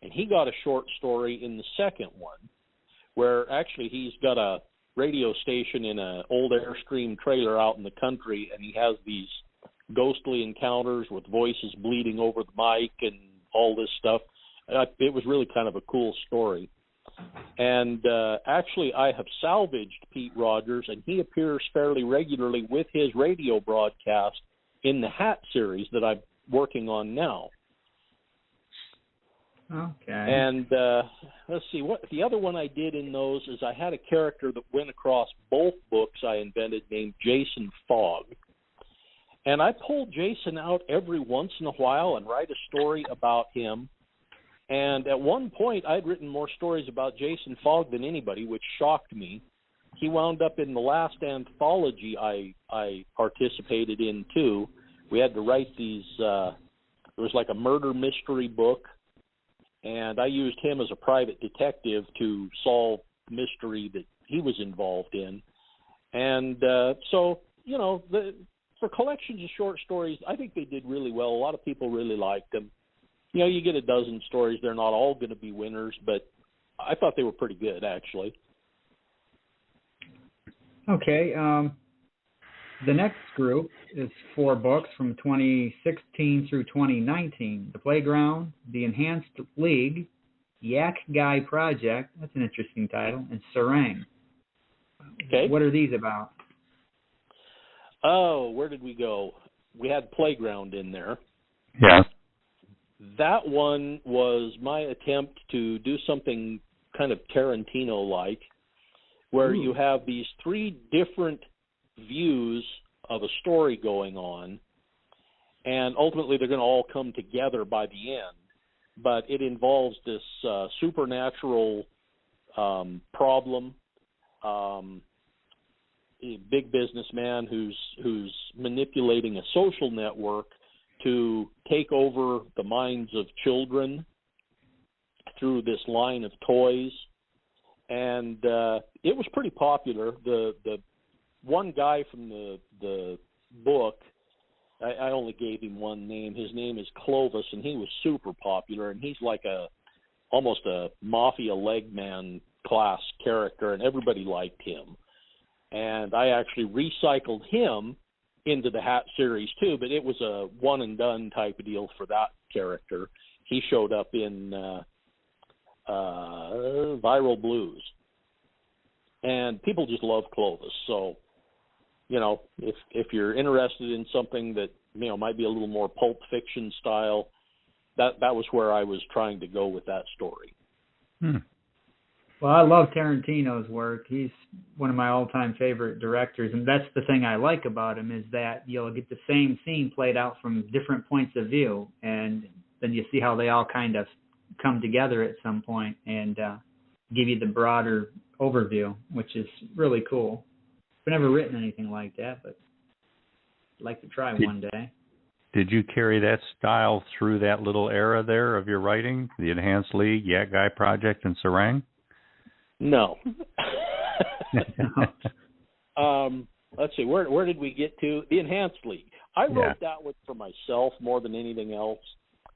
and he got a short story in the second one, where actually he's got a radio station in an old Airstream trailer out in the country, and he has these ghostly encounters with voices bleeding over the mic and all this stuff. It was really kind of a cool story. And actually, I have salvaged Pete Rogers, and he appears fairly regularly with his radio broadcast in the Hat series that I'm working on now. Okay. And let's see, what the other one I did in those is I had a character that went across both books I invented named Jason Fogg. And I pull Jason out every once in a while and write a story about him. And at one point, I'd written more stories about Jason Fogg than anybody, which shocked me. He wound up in the last anthology I participated in, too. We had to write these, it was like a murder mystery book, and I used him as a private detective to solve mystery that he was involved in. And so, for collections of short stories, I think they did really well. A lot of people really liked them. You get a dozen stories. They're not all going to be winners, but I thought they were pretty good, actually. Okay. The next group is 4 books from 2016 through 2019. The Playground, The Enhanced League, Yak Guy Project, that's an interesting title, and Serang. Okay. What are these about? Oh, where did we go? We had Playground in there. Yeah. That one was my attempt to do something kind of Tarantino-like, where you have these 3 different views of a story going on, and ultimately they're going to all come together by the end. But it involves this supernatural problem, a big businessman who's manipulating a social network to take over the minds of children through this line of toys. And it was pretty popular. The one guy from the book, I only gave him one name. His name is Clovis, and he was super popular. And he's like almost a mafia legman class character, and everybody liked him. And I actually recycled him into the Hat series too, but it was a one and done type of deal for that character. He showed up in Viral Blues, and people just love Clovis. So, you know, if you're interested in something that, you know, might be a little more Pulp Fiction style, that was where I was trying to go with that story. Well, I love Tarantino's work. He's one of my all-time favorite directors, and that's the thing I like about him, is that you'll get the same scene played out from different points of view, and then you see how they all kind of come together at some point and give you the broader overview, which is really cool. I've never written anything like that, but I'd like to try one day. Did you carry that style through that little era there of your writing, the Enhanced League, Yak Guy Project, and Sarang? No. Let's see, where did we get to? The Enhanced League. I wrote that one for myself more than anything else.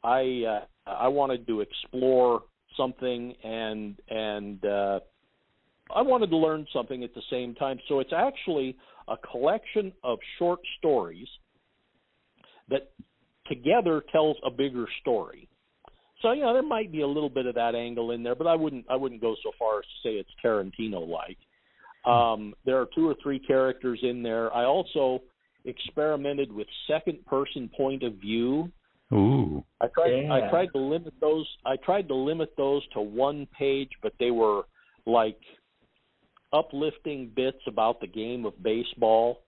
I wanted to explore something, and I wanted to learn something at the same time. So it's actually a collection of short stories that together tells a bigger story. So, you know, there might be a little bit of that angle in there, but I wouldn't go so far as to say it's Tarantino-like. There are 2 or 3 characters in there. I also experimented with second-person point of view. Ooh. I tried to limit those. I tried to limit those to one page, but they were like uplifting bits about the game of baseball,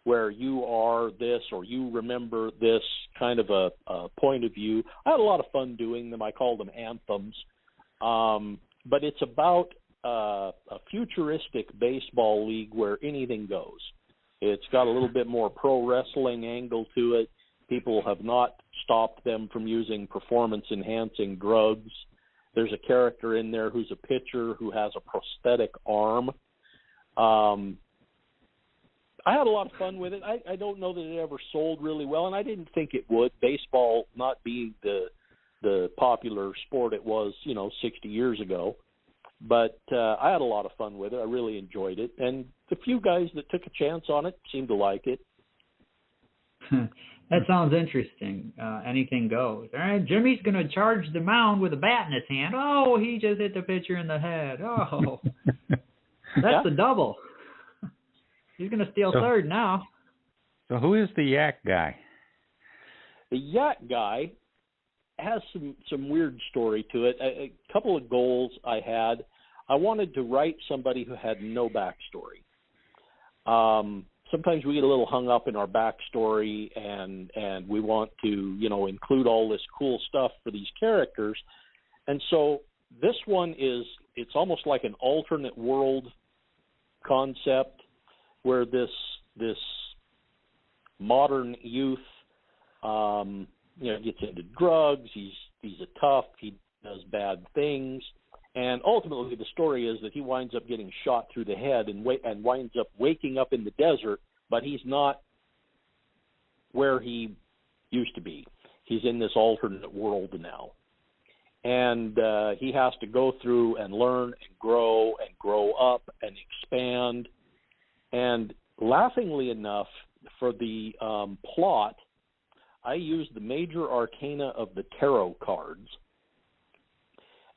where you are this or you remember this kind of a point of view. I had a lot of fun doing them. I called them anthems. But it's about a futuristic baseball league where anything goes. It's got a little bit more pro wrestling angle to it. People have not stopped them from using performance-enhancing drugs. There's a character in there who's a pitcher who has a prosthetic arm. I had a lot of fun with it. I don't know that it ever sold really well, and I didn't think it would. Baseball not being the popular sport it was, 60 years ago. But I had a lot of fun with it. I really enjoyed it. And the few guys that took a chance on it seemed to like it. That sounds interesting. Anything goes. All right, Jimmy's going to charge the mound with a bat in his hand. Oh, he just hit the pitcher in the head. Oh, that's a double. He's going to steal third now. So who is the Yak Guy? The Yak Guy has some weird story to it. A couple of goals I had. I wanted to write somebody who had no backstory. Sometimes we get a little hung up in our backstory, and we want to, include all this cool stuff for these characters. And so this one it's almost like an alternate world concept where this modern youth, gets into drugs. He's a tough. He does bad things. And ultimately, the story is that he winds up getting shot through the head and winds up waking up in the desert, but he's not where he used to be. He's in this alternate world now. And he has to go through and learn and grow up and expand. And laughingly enough, for the plot, I used the major arcana of the tarot cards.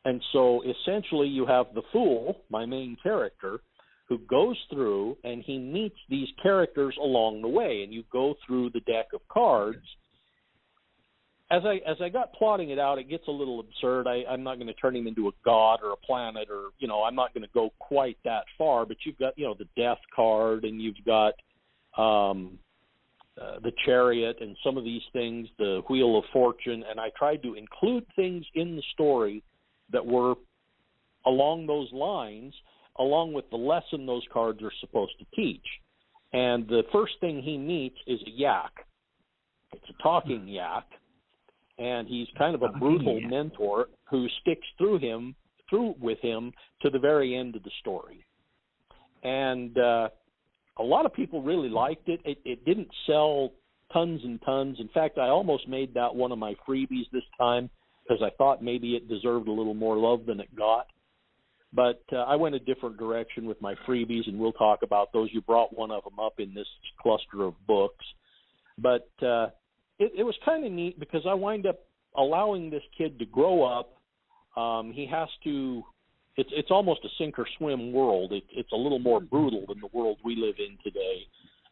And so essentially you have the Fool, my main character, who goes through and he meets these characters along the way. And you go through the deck of cards as I got plotting it out, it gets a little absurd. I'm not going to turn him into a god or a planet, or I'm not going to go quite that far. But you've got the death card, and you've got the chariot, and some of these things, the wheel of fortune. And I tried to include things in the story that were along those lines, along with the lesson those cards are supposed to teach. And the first thing he meets is a yak. It's a talking yak. And he's kind of a brutal mentor who sticks through with him to the very end of the story. And a lot of people really liked it. It didn't sell tons and tons. In fact, I almost made that one of my freebies this time because I thought maybe it deserved a little more love than it got. But I went a different direction with my freebies, and we'll talk about those. You brought one of them up in this cluster of books. But it was kind of neat because I wind up allowing this kid to grow up. He has to – it's almost a sink-or-swim world. It's a little more brutal than the world we live in today,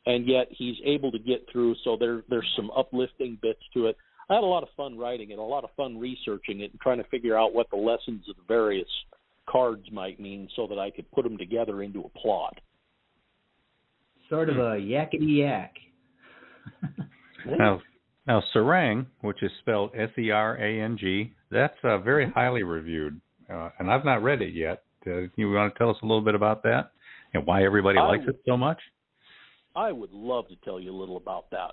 and yet he's able to get through, so there's some uplifting bits to it. I had a lot of fun writing it, a lot of fun researching it and trying to figure out what the lessons of the various cards might mean so that I could put them together into a plot. Sort of a yakety-yak. Now, Serang, which is spelled Serang, that's very highly reviewed, and I've not read it yet. You want to tell us a little bit about that and why everybody likes it so much? I would love to tell you a little about that.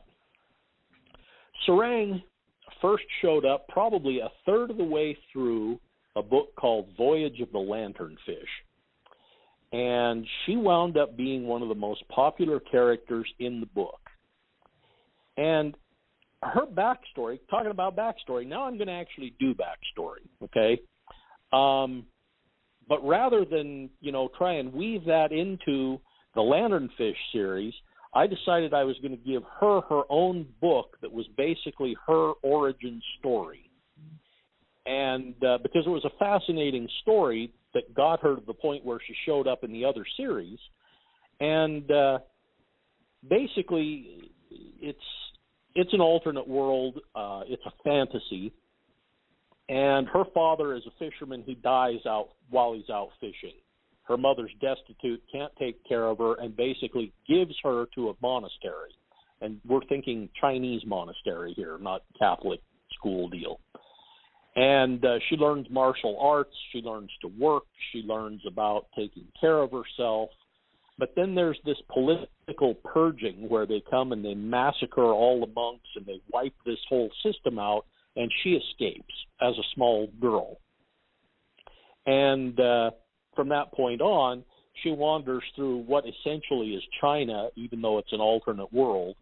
Serang first showed up probably a third of the way through a book called Voyage of the Lanternfish. And she wound up being one of the most popular characters in the book. And her backstory, talking about backstory, now I'm going to actually do backstory, okay? But rather than, try and weave that into the Lanternfish series, I decided I was going to give her own book that was basically her origin story. And because it was a fascinating story that got her to the point where she showed up in the other series. And basically, it's an alternate world. It's a fantasy. And her father is a fisherman who dies out while he's out fishing. Her mother's destitute, can't take care of her, and basically gives her to a monastery. And we're thinking Chinese monastery here, not Catholic school deal. And she learns martial arts. She learns to work. She learns about taking care of herself. But then there's this political purging where they come and they massacre all the monks and they wipe this whole system out, and she escapes as a small girl. And from that point on, she wanders through what essentially is China, even though it's an alternate world.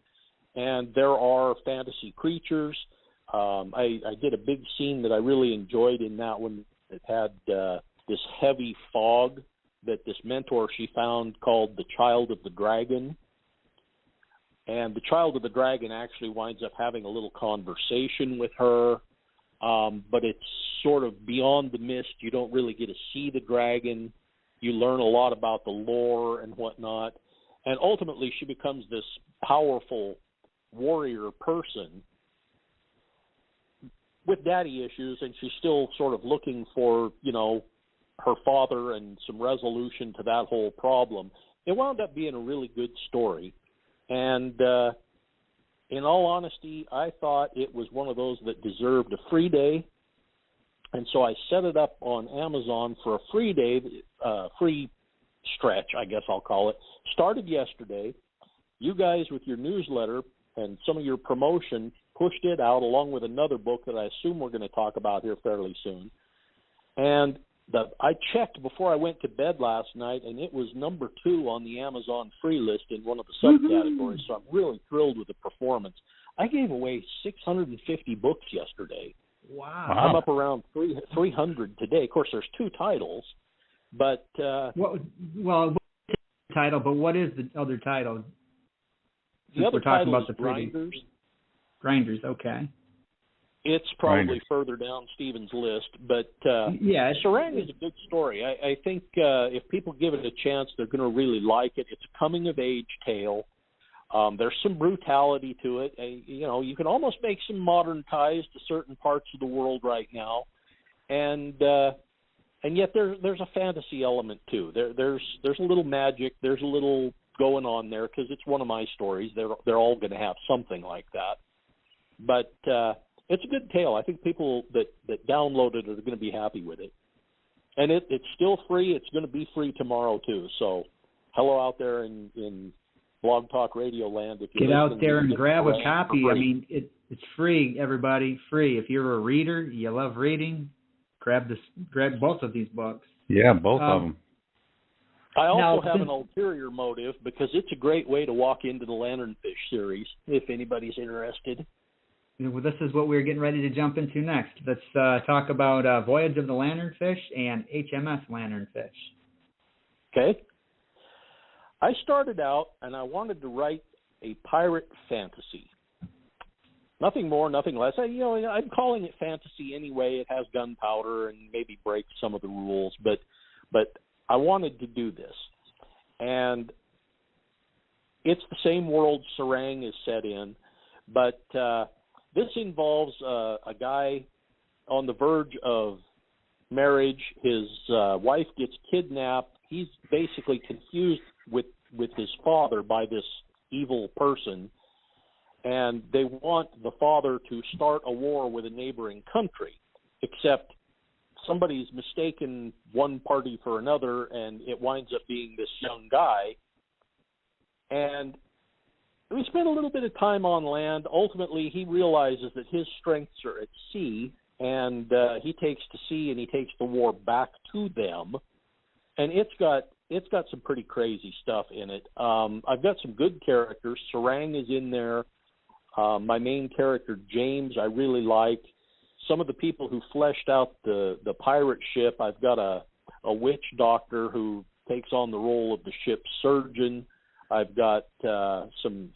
And there are fantasy creatures. I did a big scene that I really enjoyed in that one. It had this heavy fog that this mentor she found called the Child of the Dragon. And the Child of the Dragon actually winds up having a little conversation with her, but it's sort of beyond the mist. You don't really get to see the dragon. You learn a lot about the lore and whatnot. And ultimately she becomes this powerful warrior person with daddy issues, and she's still sort of looking for, her father and some resolution to that whole problem. It wound up being a really good story. And in all honesty, I thought it was one of those that deserved a free day. And so I set it up on Amazon for a free day, free stretch, I guess I'll call it. Started yesterday. You guys with your newsletter and some of your promotion pushed it out along with another book that I assume we're going to talk about here fairly soon. And I checked before I went to bed last night, and it was number 2 on the Amazon free list in one of the subcategories, so I'm really thrilled with the performance. I gave away 650 books yesterday. Wow. I'm up around 300 today. Of course, there's 2 titles, but... well, title, but what is the other title? The other title about is the Grinders. Grinders, okay. It's probably further down Stephen's list, but Serang is a good story. I think if people give it a chance, they're going to really like it. It's a coming-of-age tale There's some brutality to it. You can almost make some modern ties to certain parts of the world right now, and yet there's a fantasy element too. There's a little magic. There's a little going on there because it's one of my stories. They're all going to have something like that, but it's a good tale. I think people that download it are going to be happy with it, and it's still free. It's going to be free tomorrow too. So, hello out there in Blog Talk Radio land. If you get out there and grab a copy. I mean, it's free, everybody, free. If you're a reader, you love reading, grab both of these books. Yeah, both of them. I also have an ulterior motive because it's a great way to walk into the Lanternfish series if anybody's interested. Well, this is what we're getting ready to jump into next. Let's talk about Voyage of the Lanternfish and HMS Lanternfish. Okay. I started out and I wanted to write a pirate fantasy. Nothing more, nothing less. I'm calling it fantasy anyway. It has gunpowder and maybe breaks some of the rules, but I wanted to do this. And it's the same world Serang is set in, but this involves a guy on the verge of marriage. His wife gets kidnapped. He's basically confused with his father by this evil person, and they want the father to start a war with a neighboring country, except somebody's mistaken one party for another, and it winds up being this young guy. And we spent a little bit of time on land. Ultimately, he realizes that his strengths are at sea, and he takes to sea and he takes the war back to them. And it's got some pretty crazy stuff in it. I've got some good characters. Serang is in there. My main character, James, I really like. Some of the people who fleshed out the pirate ship, I've got a witch doctor who takes on the role of the ship's surgeon. I've got some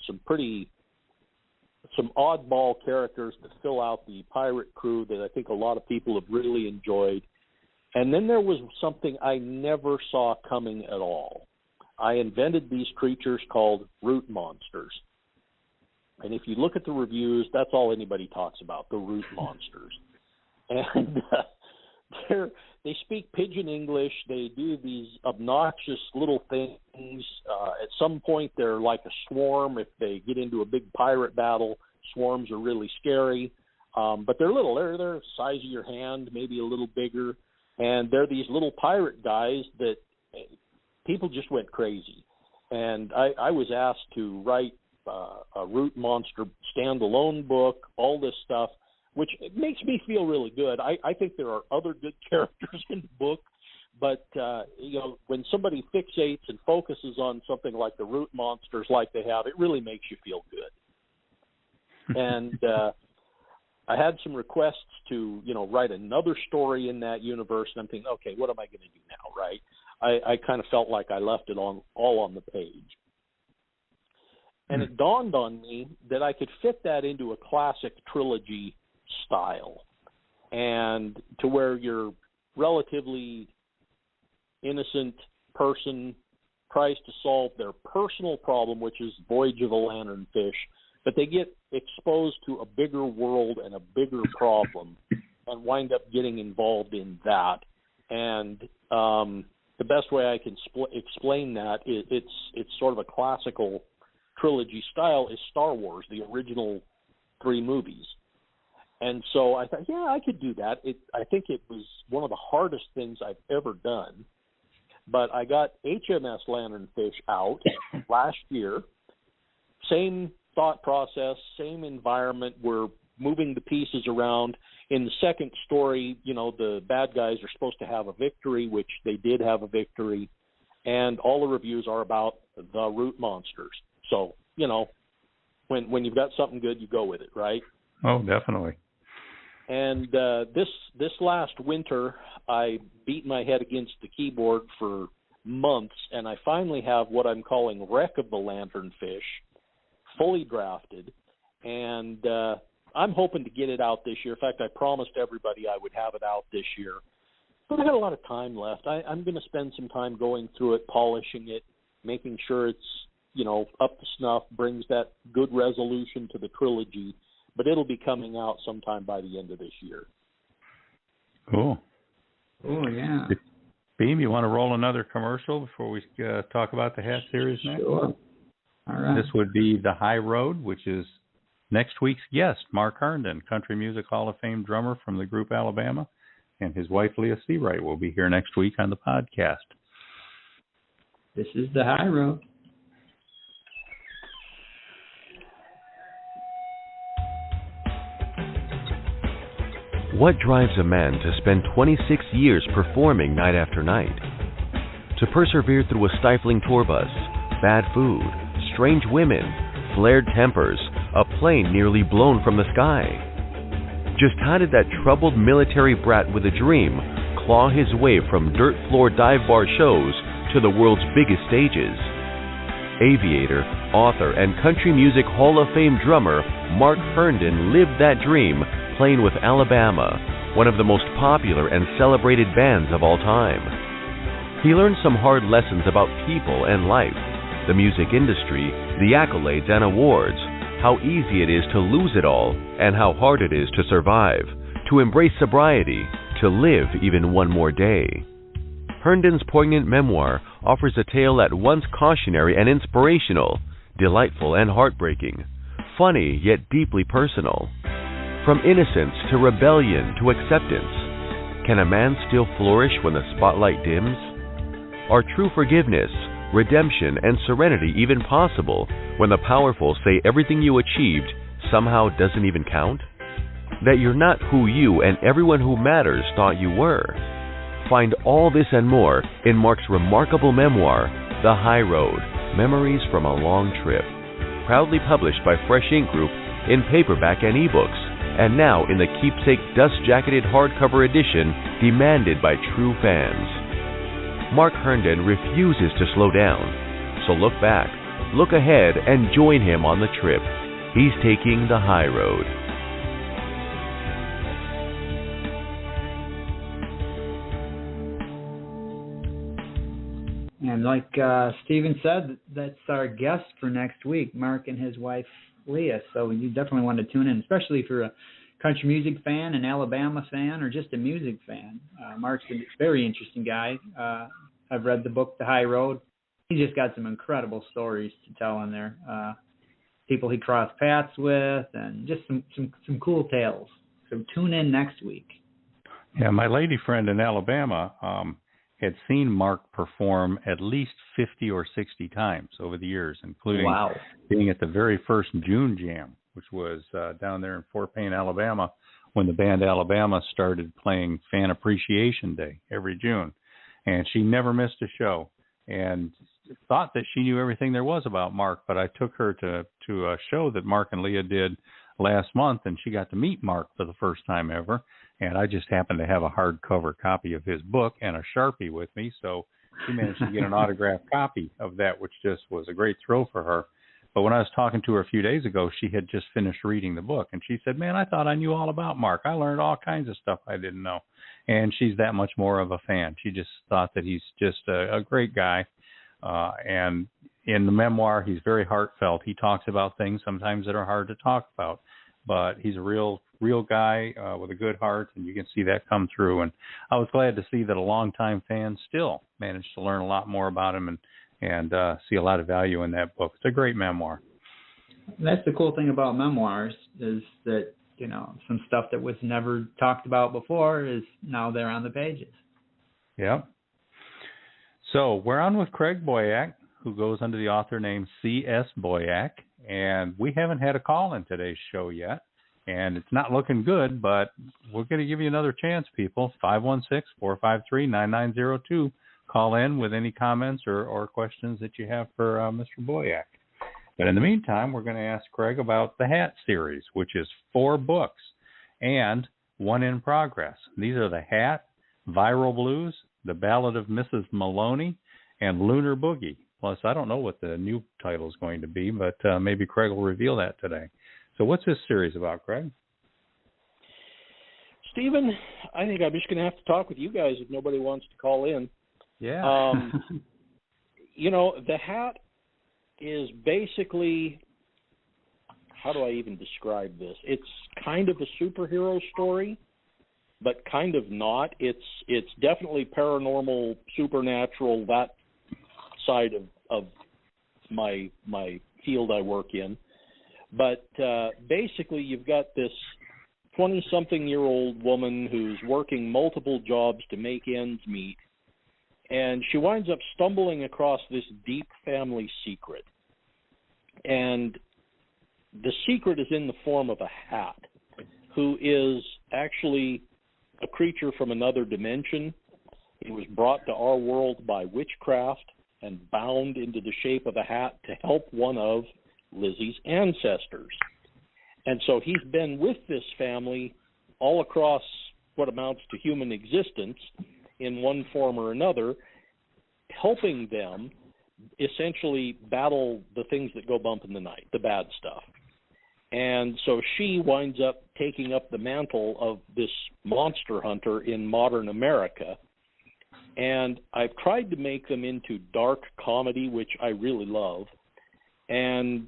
oddball characters to fill out the pirate crew that I think a lot of people have really enjoyed. And then there was something I never saw coming at all. I invented these creatures called root monsters. And if you look at the reviews, that's all anybody talks about, the root monsters. And they speak pidgin English. They do these obnoxious little things. At some point, they're like a swarm. If they get into a big pirate battle, swarms are really scary. But they're little. They're the size of your hand, maybe a little bigger. And they're these little pirate guys that people just went crazy. And I was asked to write a root monster standalone book, all this stuff, which it makes me feel really good. I think there are other good characters in the book, but when somebody fixates and focuses on something like the root monsters like they have, it really makes you feel good. And I had some requests to, write another story in that universe, and I'm thinking, okay, what am I going to do now, right? I kind of felt like I left it all on the page. And it dawned on me that I could fit that into a classic trilogy style, and to where your relatively innocent person tries to solve their personal problem, which is Voyage of the Lanternfish, but they get exposed to a bigger world and a bigger problem and wind up getting involved in that. And the best way I can explain that is it's sort of a classical trilogy style is Star Wars, the original 3 movies. And so I thought, yeah, I could do that. I think it was one of the hardest things I've ever done. But I got HMS Lanternfish out last year. Same thought process, same environment. We're moving the pieces around. In the second story, the bad guys are supposed to have a victory, which they did have a victory. And all the reviews are about the root monsters. So, when you've got something good, you go with it, right? Oh, definitely. And this last winter, I beat my head against the keyboard for months, and I finally have what I'm calling Wreck of the Lanternfish, fully drafted, and I'm hoping to get it out this year. In fact, I promised everybody I would have it out this year. But I got a lot of time left. I'm going to spend some time going through it, polishing it, making sure it's up to snuff, brings that good resolution to the trilogy, but it'll be coming out sometime by the end of this year. Cool. Oh, yeah. Beem, you want to roll another commercial before we talk about the hat series next? Sure. All right. This would be The High Road, which is next week's guest, Mark Herndon, Country Music Hall of Fame drummer from the group Alabama, and his wife, Leah Seawright, will be here next week on the podcast. This is The High Road. What drives a man to spend 26 years performing night after night? To persevere through a stifling tour bus, bad food, strange women, flared tempers, a plane nearly blown from the sky. Just how did that troubled military brat with a dream claw his way from dirt floor dive bar shows to the world's biggest stages? Aviator, author, and Country Music Hall of Fame drummer Mark Herndon lived that dream playing with Alabama, one of the most popular and celebrated bands of all time. He learned some hard lessons about people and life, the music industry, the accolades and awards, how easy it is to lose it all, and how hard it is to survive, to embrace sobriety, to live even one more day. Herndon's poignant memoir offers a tale at once cautionary and inspirational, delightful and heartbreaking, funny yet deeply personal. From innocence to rebellion to acceptance, can a man still flourish when the spotlight dims? Are true forgiveness, redemption, and serenity even possible when the powerful say everything you achieved somehow doesn't even count? That you're not who you and everyone who matters thought you were? Find all this and more in Mark's remarkable memoir, The High Road, Memories from a Long Trip. Proudly published by Fresh Ink Group in paperback and ebooks, and now in the keepsake dust-jacketed hardcover edition demanded by true fans. Mark Herndon refuses to slow down, so look back, look ahead, and join him on the trip. He's taking the high road. And like Stephen said, that's our guest for next week, Mark and his wife, Leah. So you definitely want to tune in, especially if you're a country music fan, an Alabama fan, or just a music fan. Mark's a very interesting guy. I've read the book, The High Road. He's just got some incredible stories to tell in there. People he crossed paths with, and just some cool tales. So tune in next week. Yeah, my lady friend in Alabama had seen Mark perform at least 50 or 60 times over the years, including being at the very first June Jam, which was down there in Fort Payne, Alabama, when the band Alabama started playing Fan Appreciation Day every June. And she never missed a show and thought that she knew everything there was about Mark. But I took her to a show that Mark and Leah did last month, and she got to meet Mark for the first time ever. And I just happened to have a hardcover copy of his book and a Sharpie with me, so she managed to get an autographed copy of that, which just was a great thrill for her. But when I was talking to her a few days ago, she had just finished reading the book, and she said, man, I thought I knew all about Mark. I learned all kinds of stuff I didn't know. And she's that much more of a fan. She just thought that he's just a great guy. And in the memoir, he's very heartfelt. He talks about things sometimes that are hard to talk about, but he's a real guy with a good heart, and you can see that come through. And I was glad to see that a longtime fan still managed to learn a lot more about him and see a lot of value in that book. It's a great memoir. That's the cool thing about memoirs is that, you know, some stuff that was never talked about before is now there on the pages. Yeah. So we're on with Craig Boyack, who goes under the author name C.S. Boyack, and we haven't had a call in today's show yet, and it's not looking good, but we're going to give you another chance, people. 516-453-9902. Call in with any comments or questions that you have for Mr. Boyack. But in the meantime, we're going to ask Craig about the Hat series, which is 4 books and one in progress. These are the Hat, Viral Blues, The Ballad of Mrs. Maloney, and Lunar Boogie. Plus, I don't know what the new title is going to be, but maybe Craig will reveal that today. So what's this series about, Craig? Stephen, I think I'm just going to have to talk with you guys if nobody wants to call in. Yeah. You know, the Hat is basically, how do I even describe this? It's kind of a superhero story, but kind of not. It's definitely paranormal, supernatural, that side of my field I work in. But basically, you've got this 20-something-year-old woman who's working multiple jobs to make ends meet, and she winds up stumbling across this deep family secret. And the secret is in the form of a hat, who is actually a creature from another dimension. He was brought to our world by witchcraft and bound into the shape of a hat to help one of Lizzie's ancestors. And so he's been with this family all across what amounts to human existence in one form or another, helping them essentially battle the things that go bump in the night, the bad stuff. And so she winds up taking up the mantle of this monster hunter in modern America. And I've tried to make them into dark comedy, which I really love. And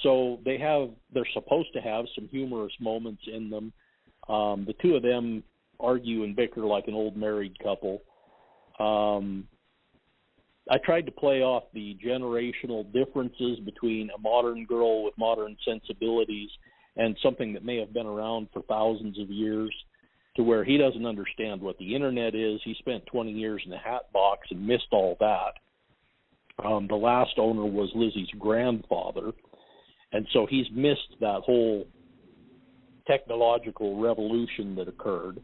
so they're supposed to have some humorous moments in them. The two of them argue and bicker like an old married couple. I tried to play off the generational differences between a modern girl with modern sensibilities and something that may have been around for thousands of years, to where he doesn't understand what the internet is. He spent 20 years in a hat box and missed all that. The last owner was Lizzie's grandfather, and so he's missed that whole technological revolution that occurred.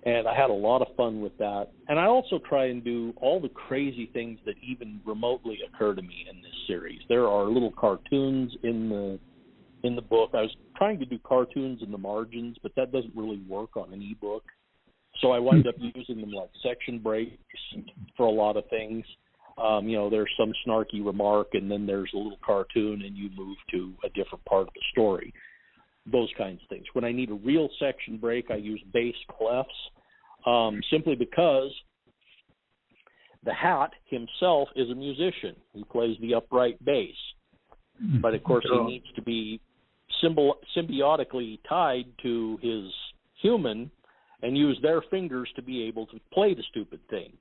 And I had a lot of fun with that. And I also try and do all the crazy things that even remotely occur to me in this series. There are little cartoons in the book. I was trying to do cartoons in the margins, but that doesn't really work on an ebook. So I wind up using them like section breaks for a lot of things. There's some snarky remark, and then there's a little cartoon, and you move to a different part of the story. Those kinds of things. When I need a real section break, I use bass clefs, simply because the hat himself is a musician. He plays the upright bass. But, of course, he needs to be symbiotically tied to his human and use their fingers to be able to play the stupid things.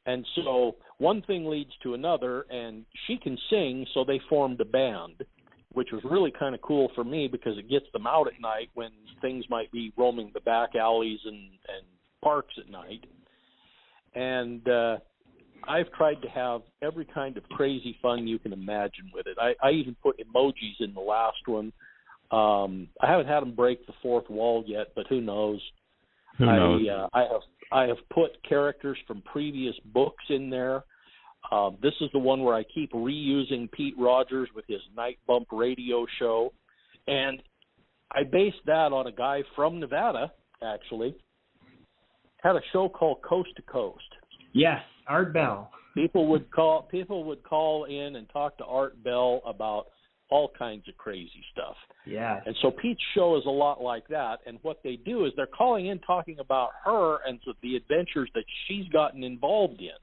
And so one thing leads to another, and she can sing, so they formed a band, which was really kind of cool for me because it gets them out at night when things might be roaming the back alleys and parks at night. And I've tried to have every kind of crazy fun you can imagine with it. I even put emojis in the last one. I haven't had them break the fourth wall yet, but who knows? Who knows? I have put characters from previous books in there. This is the one where I keep reusing Pete Rogers with his Night Bump radio show. And I based that on a guy from Nevada, actually. Had a show called Coast to Coast. Yes, Art Bell. People would call in and talk to Art Bell about all kinds of crazy stuff. Yeah. And so Pete's show is a lot like that. And what they do is they're calling in talking about her and so the adventures that she's gotten involved in.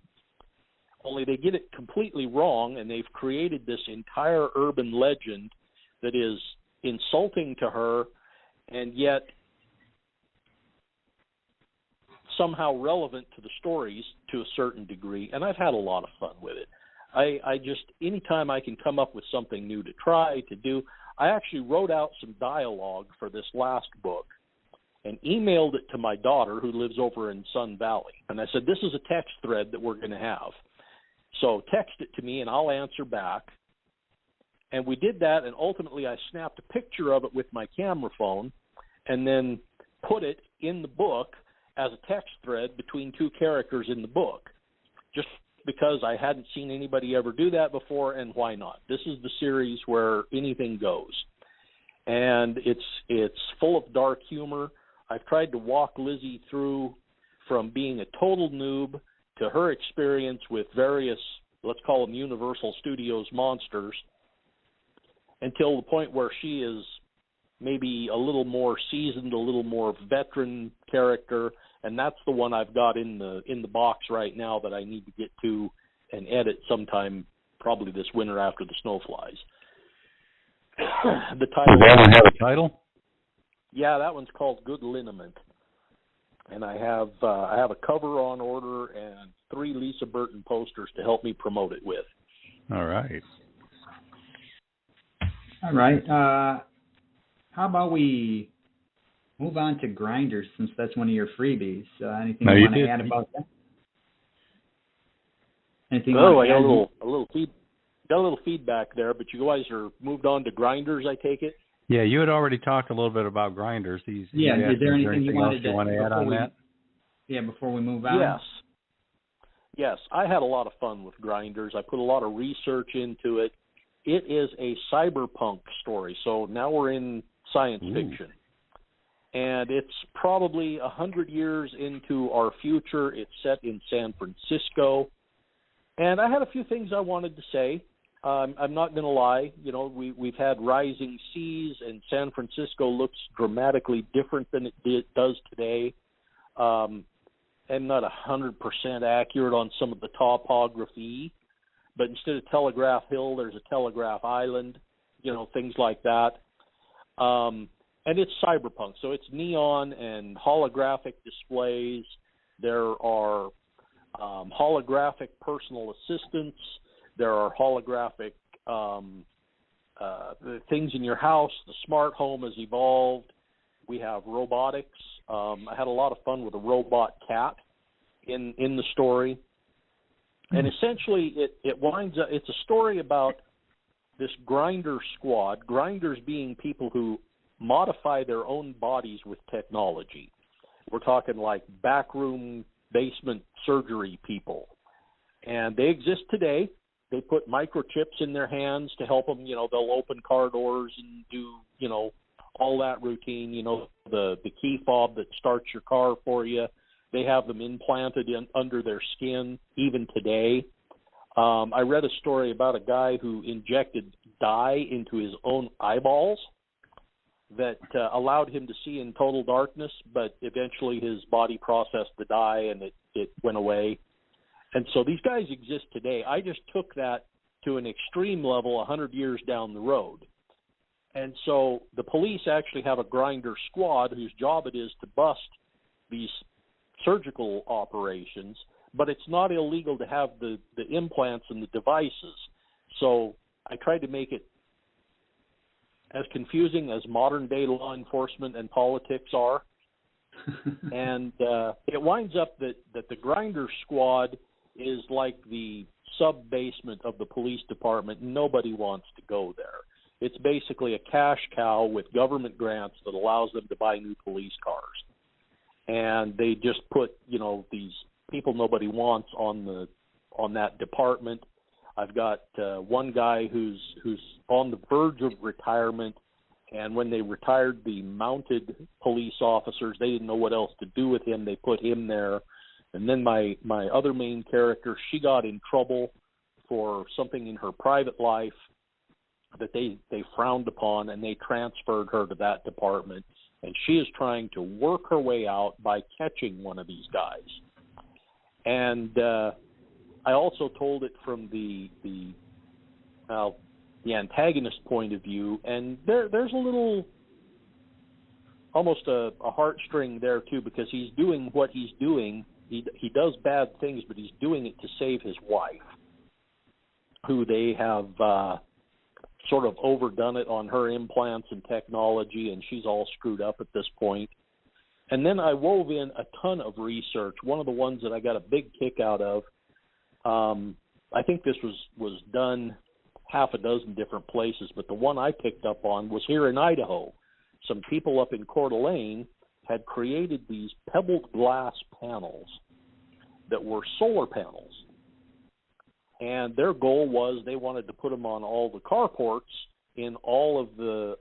Only they get it completely wrong, and they've created this entire urban legend that is insulting to her and yet somehow relevant to the stories to a certain degree. And I've had a lot of fun with it. I just, anytime I can come up with something new to try, to do, I actually wrote out some dialogue for this last book and emailed it to my daughter who lives over in Sun Valley. And I said, this is a text thread that we're going to have. So text it to me and I'll answer back. And we did that, and ultimately I snapped a picture of it with my camera phone and then put it in the book as a text thread between two characters in the book, just because I hadn't seen anybody ever do that before, and why not? This is the series where anything goes. And it's full of dark humor. I've tried to walk Lizzie through from being a total noob to her experience with various, let's call them Universal Studios monsters, until the point where she is maybe a little more seasoned, a little more veteran character, and that's the one I've got in the box right now that I need to get to and edit sometime probably this winter after the snow flies. The title. Does that one have a title? Yeah, that one's called Good Liniment. And I have a cover on order and 3 Lisa Burton posters to help me promote it with. All right. All right. How about we move on to grinders, since that's one of your freebies? Anything you want to add about that? Anything? Oh, I got a little feedback there, but you guys are moved on to grinders, I take it? Yeah, you had already talked a little bit about grinders. Is there anything you wanted to add on that? Yeah, before we move on? Yes, I had a lot of fun with grinders. I put a lot of research into it. It is a cyberpunk story, so now we're in science fiction. And it's probably 100 years into our future. It's set in San Francisco. And I had a few things I wanted to say. I'm not going to lie. You know, we've had rising seas, and San Francisco looks dramatically different than it does today. I'm not 100% accurate on some of the topography, but instead of Telegraph Hill, there's a Telegraph Island, things like that. And it's cyberpunk, so it's neon and holographic displays. There are holographic personal assistants. There are holographic things in your house. The smart home has evolved. We have robotics. I had a lot of fun with a robot cat in the story. And essentially it winds up, it's a story about this grinder squad, grinders being people who modify their own bodies with technology. We're talking like backroom basement surgery people. And they exist today. They put microchips in their hands to help them, they'll open car doors and do, all that routine, the key fob that starts your car for you. They have them implanted under their skin even today. I read a story about a guy who injected dye into his own eyeballs that allowed him to see in total darkness, but eventually his body processed the dye and it went away. And so these guys exist today. I just took that to an extreme level 100 years down the road. And so the police actually have a grinder squad whose job it is to bust these surgical operations, but it's not illegal to have the implants and the devices. So I tried to make it as confusing as modern-day law enforcement and politics are. And it winds up that the grinder squad is like the sub-basement of the police department. Nobody wants to go there. It's basically a cash cow with government grants that allows them to buy new police cars. And they just put, these people nobody wants on that department. I've got one guy who's on the verge of retirement, and when they retired the mounted police officers, they didn't know what else to do with him. They put him there. And then my other main character, she got in trouble for something in her private life that they frowned upon, and they transferred her to that department. And she is trying to work her way out by catching one of these guys. And I also told it from the antagonist point of view, and there's a little, almost a heartstring there too, because he's doing what he's doing. He does bad things, but he's doing it to save his wife, who they have sort of overdone it on her implants and technology, and she's all screwed up at this point. And then I wove in a ton of research. One of the ones that I got a big kick out of, I think this was done half a dozen different places, but the one I picked up on was here in Idaho. Some people up in Coeur d'Alene had created these pebbled glass panels that were solar panels. And their goal was they wanted to put them on all the carports in all of the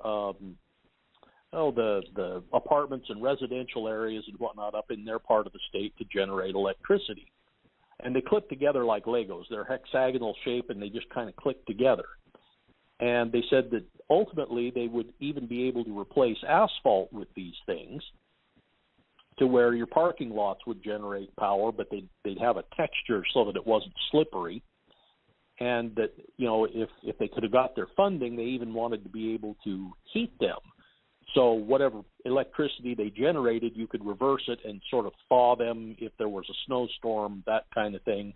apartments and residential areas and whatnot up in their part of the state to generate electricity. And they clip together like Legos. They're hexagonal shape, and they just kind of click together. And they said that ultimately they would even be able to replace asphalt with these things, to where your parking lots would generate power, but they'd have a texture so that it wasn't slippery. and that, if they could have got their funding, they even wanted to be able to heat them. So whatever electricity they generated, you could reverse it and sort of thaw them if there was a snowstorm, that kind of thing.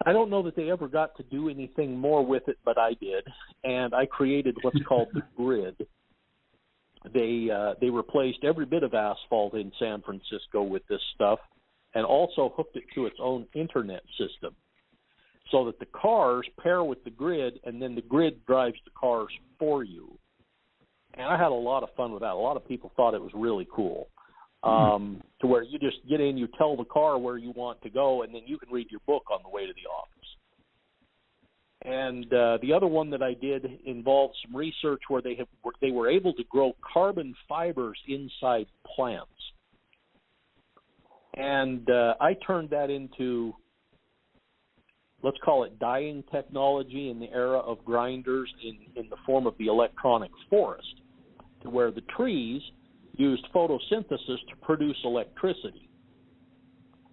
I don't know that they ever got to do anything more with it, but I did, and I created what's called the grid. They replaced every bit of asphalt in San Francisco with this stuff, and also hooked it to its own internet system, so that the cars pair with the grid, and then the grid drives the cars for you. And I had a lot of fun with that. A lot of people thought it was really cool. To where you just get in, you tell the car where you want to go, and then you can read your book on the way to the office. And the other one that I did involved some research where they were able to grow carbon fibers inside plants. And I turned that into, let's call it dyeing technology in the era of grinders in the form of the electronic forest, to where the trees used photosynthesis to produce electricity.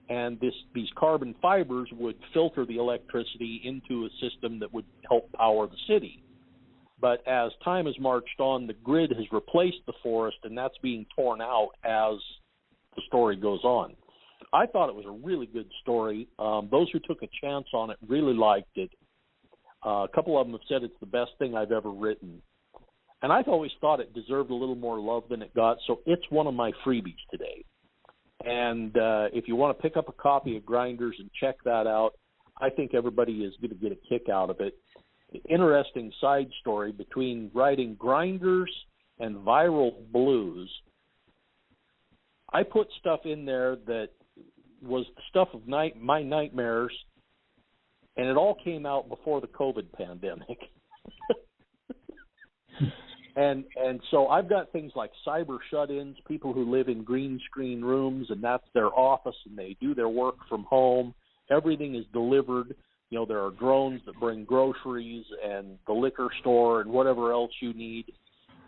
And these carbon fibers would filter the electricity into a system that would help power the city. But as time has marched on, the grid has replaced the forest, and that's being torn out as the story goes on. I thought it was a really good story. Those who took a chance on it really liked it. A couple of them have said it's the best thing I've ever written. And I've always thought it deserved a little more love than it got, so it's one of my freebies today. And if you want to pick up a copy of Grinders and check that out, I think everybody is going to get a kick out of it. Interesting side story between writing Grinders and Viral Blues. I put stuff in there that was the stuff of my nightmares, and it all came out before the COVID pandemic. And so I've got things like cyber shut-ins, people who live in green screen rooms, and that's their office, and they do their work from home. Everything is delivered. There are drones that bring groceries and the liquor store and whatever else you need.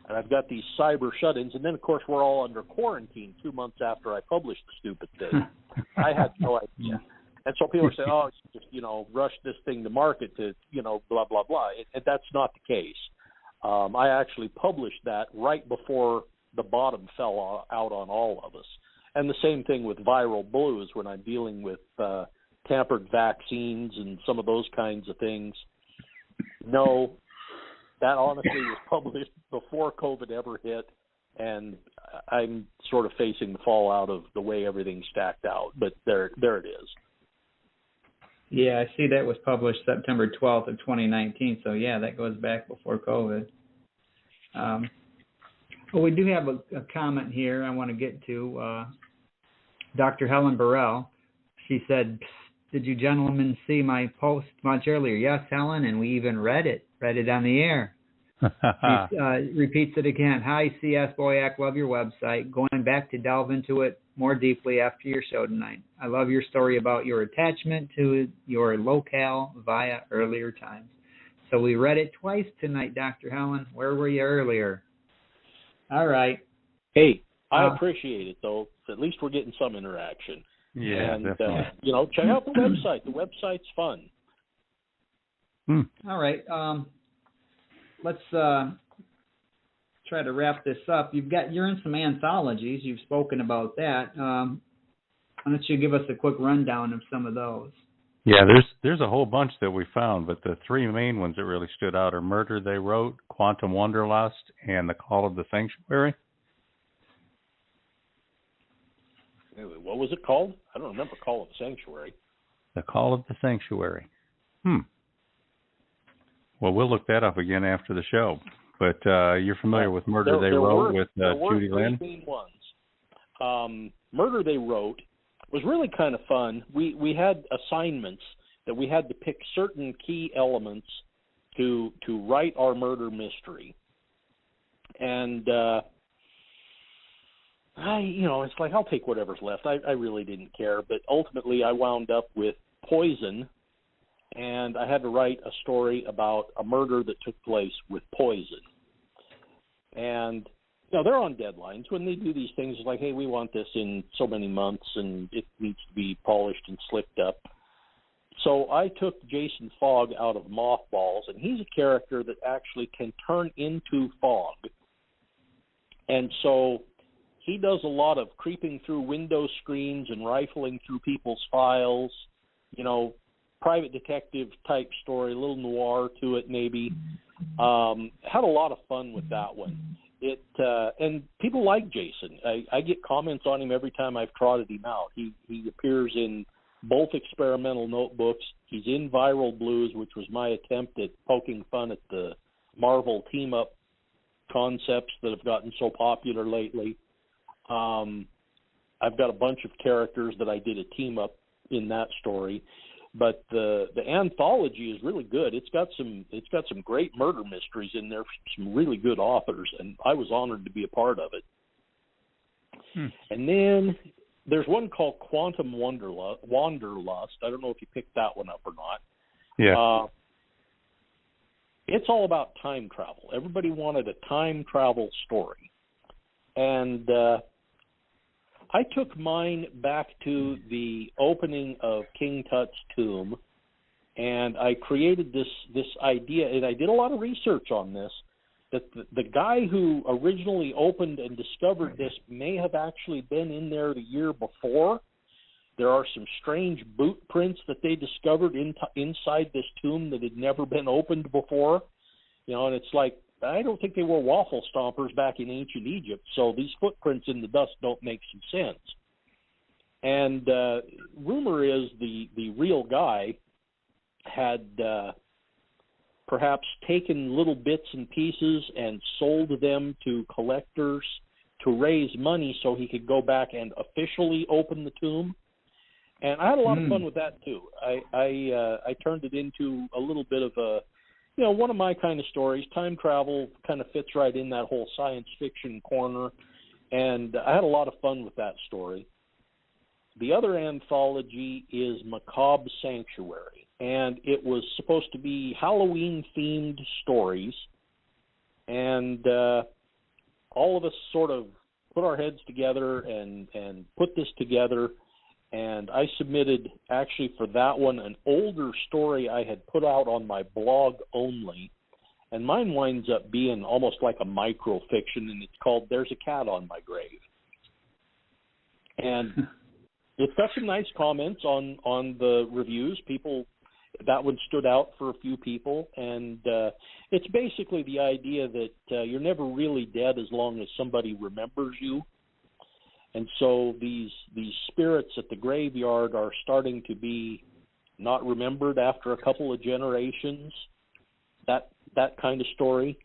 And I've got these cyber shut-ins. And then, of course, we're all under quarantine 2 months after I published the stupid thing. I had no idea. And so people say, oh, just, rush this thing to market to, blah, blah, blah. And that's not the case. I actually published that right before the bottom fell out on all of us. And the same thing with Viral Blues when I'm dealing with tampered vaccines and some of those kinds of things. No, that honestly was published before COVID ever hit, and I'm sort of facing the fallout of the way everything stacked out. But there it is. Yeah, I see that was published September 12th of 2019. So, yeah, that goes back before COVID. Well, we do have a comment here I want to get to. Dr. Helen Burrell, she said, did you gentlemen see my post much earlier? Yes, Helen, and we even read it on the air. She repeats it again. Hi, C.S. Boyack, love your website. Going back to delve into it more deeply after your show tonight. I love your story about your attachment to your locale via earlier times. So we read it twice tonight, Dr. Helen. Where were you earlier? All right. Hey, I appreciate it, though. At least we're getting some interaction. Yeah, and, definitely. Check out the website. The website's fun. All right. Let's try to wrap this up. You're in some anthologies. You've spoken about that. Why don't you give us a quick rundown of some of those? Yeah, there's a whole bunch that we found, but the three main ones that really stood out are Murder They Wrote, Quantum Wanderlust, and The Call of the Sanctuary. What was it called? I don't remember Call of the Sanctuary. The Call of the Sanctuary. Well, we'll look that up again after the show. But you're familiar with Murder They Wrote with Judy Lynn? There were ones. Murder They Wrote was really kind of fun. We had assignments that we had to pick certain key elements to write our murder mystery. And it's like I'll take whatever's left. I really didn't care, but ultimately I wound up with poison, and I had to write a story about a murder that took place with poison. And they're on deadlines. When they do these things, it's like, hey, we want this in so many months, and it needs to be polished and slicked up. So I took Jason Fogg out of Mothballs, and he's a character that actually can turn into fog. And so he does a lot of creeping through window screens and rifling through people's files, you know, private detective type story, a little noir to it maybe. Had a lot of fun with that one. And people like Jason. I get comments on him every time I've trotted him out. He appears in both experimental notebooks. He's in Viral Blues, which was my attempt at poking fun at the Marvel team-up concepts that have gotten so popular lately. I've got a bunch of characters that I did a team-up in that story. But the anthology is really good. It's got some great murder mysteries in there, some really good authors, and I was honored to be a part of it. And then there's one called Quantum Wanderlust. I don't know if you picked that one up or not. Yeah. It's all about time travel. Everybody wanted a time travel story. And I took mine back to the opening of King Tut's tomb, and I created this idea, and I did a lot of research on this, that the guy who originally opened and discovered this may have actually been in there the year before. There are some strange boot prints that they discovered inside this tomb that had never been opened before. You know, and it's like, I don't think they were waffle stompers back in ancient Egypt, so these footprints in the dust don't make some sense. And rumor is the real guy had perhaps taken little bits and pieces and sold them to collectors to raise money so he could go back and officially open the tomb. And I had a lot of fun with that too. I turned it into a little bit of a, you know, one of my kind of stories. Time travel kind of fits right in that whole science fiction corner, and I had a lot of fun with that story. The other anthology is Macabre Sanctuary, and it was supposed to be Halloween-themed stories, and all of us sort of put our heads together and put this together, and I submitted, actually for that one, an older story I had put out on my blog only, and mine winds up being almost like a microfiction, and it's called There's a Cat on My Grave. And it's got some nice comments on the reviews. That one stood out for a few people, and it's basically the idea that you're never really dead as long as somebody remembers you. And so these spirits at the graveyard are starting to be not remembered after a couple of generations, that kind of story.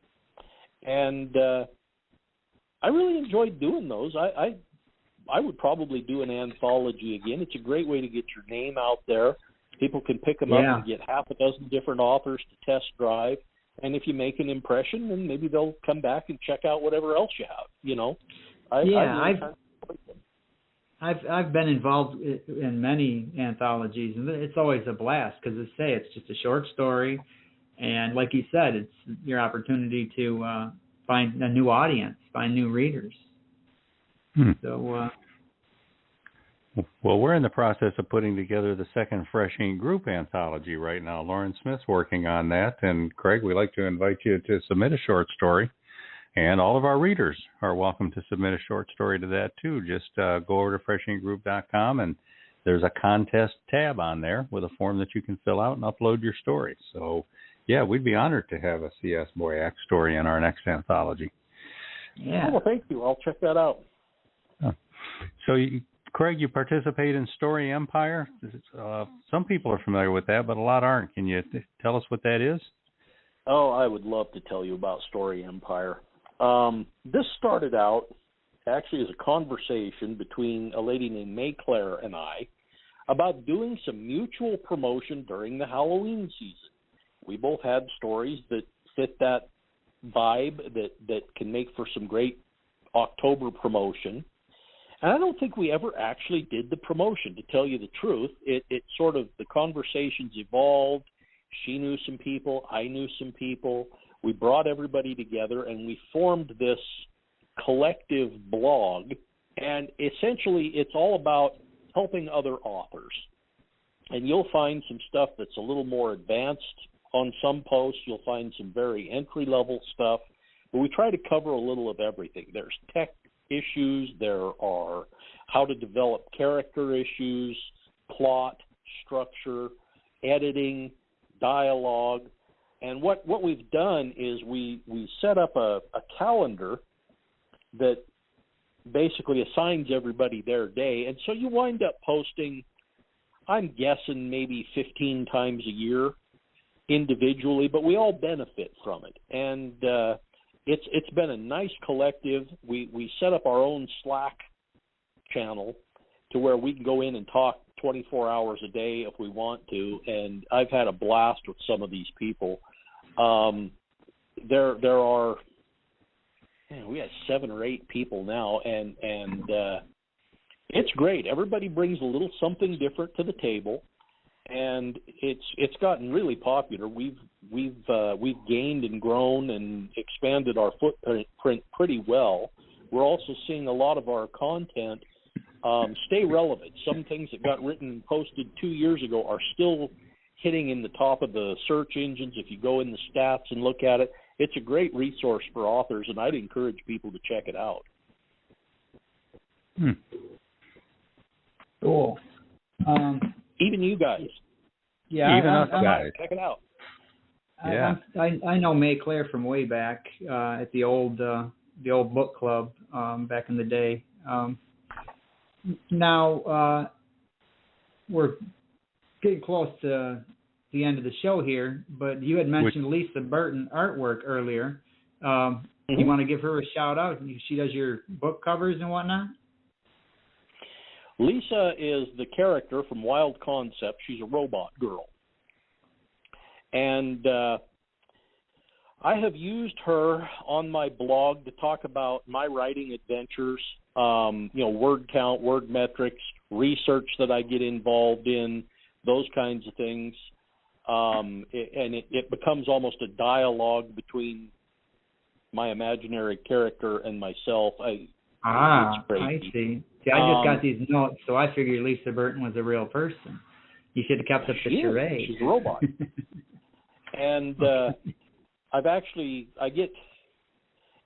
And I really enjoyed doing those. I would probably do an anthology again. It's a great way to get your name out there. People can pick them up and get half a dozen different authors to test drive. And if you make an impression, then maybe they'll come back and check out whatever else you have, you know. I've been involved in many anthologies, and it's always a blast because, as I say, it's just a short story, and like you said, it's your opportunity to find a new audience, find new readers. So, well, we're in the process of putting together the second Fresh Ink Group anthology right now. Lauren Smith's working on that, and Craig, we'd like to invite you to submit a short story. And all of our readers are welcome to submit a short story to that, too. Just go over to freshinkgroup.com, and there's a contest tab on there with a form that you can fill out and upload your story. So, yeah, we'd be honored to have a C.S. Boyack story in our next anthology. Yeah. Oh, well, thank you. I'll check that out. So, Craig, you participate in Story Empire. Some people are familiar with that, but a lot aren't. Can you tell us what that is? Oh, I would love to tell you about Story Empire. This started out actually as a conversation between a lady named May Claire and I about doing some mutual promotion during the Halloween season. We both had stories that fit that vibe that can make for some great October promotion. And I don't think we ever actually did the promotion, to tell you the truth. It sort of, the conversations evolved. She knew some people, I knew some people. We brought everybody together, and we formed this collective blog. And essentially, it's all about helping other authors. And you'll find some stuff that's a little more advanced on some posts. You'll find some very entry-level stuff. But we try to cover a little of everything. There's tech issues. There are how to develop character issues, plot, structure, editing, dialogue. And what we've done is we set up a calendar that basically assigns everybody their day. And so you wind up posting, I'm guessing, maybe 15 times a year individually, but we all benefit from it. And it's been a nice collective. We set up our own Slack channel to where we can go in and talk 24 hours a day if we want to, and I've had a blast with some of these people. There are, we have 7 or 8 people now, and it's great. Everybody brings a little something different to the table, and it's gotten really popular. We've gained and grown and expanded our footprint pretty well. We're also seeing a lot of our content stay relevant. Some things that got written and posted 2 years ago are still hitting in the top of the search engines. If you go in the stats and look at it, it's a great resource for authors, and I'd encourage people to check it out. Cool. Even you guys. Yeah, even us guys. Check it out. Yeah. I know May Claire from way back at the old book club back in the day. Now we're getting close to the end of the show here, but you had mentioned Lisa Burton artwork earlier. You want to give her a shout out? She does your book covers and whatnot. Lisa is the character from Wild Concept. She's a robot girl. And I have used her on my blog to talk about my writing adventures, word count, word metrics, research that I get involved in, those kinds of things. It becomes almost a dialogue between my imaginary character and myself. I see. I just got these notes, so I figured Lisa Burton was a real person. You should have kept up the charade. She's a robot. And I get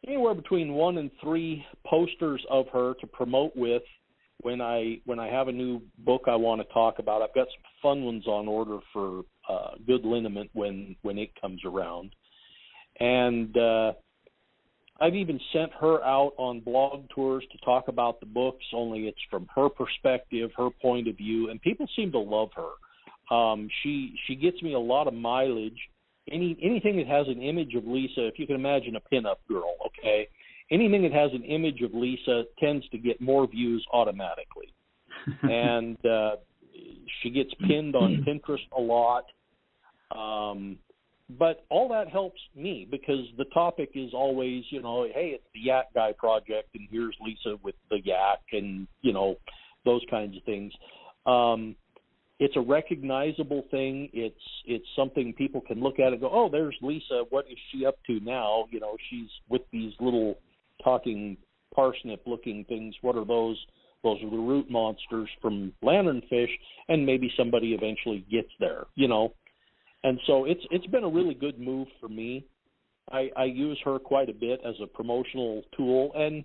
anywhere between 1 and 3 posters of her to promote with when I have a new book I want to talk about. I've got some fun ones on order for Good Liniment when it comes around. And I've even sent her out on blog tours to talk about the books, only it's from her perspective, her point of view, and people seem to love her. She gets me a lot of mileage. Anything that has an image of Lisa, if you can imagine a pinup girl, okay? Anything that has an image of Lisa tends to get more views automatically. And she gets pinned on Pinterest a lot. But all that helps me because the topic is always, hey, it's the Yak Guy Project, and here's Lisa with the yak and, those kinds of things. It's a recognizable thing. It's something people can look at and go, oh, there's Lisa. What is she up to now? She's with these little talking parsnip-looking things. What are those? Those are the root monsters from lanternfish, and maybe somebody eventually gets there, And so it's been a really good move for me. I use her quite a bit as a promotional tool, and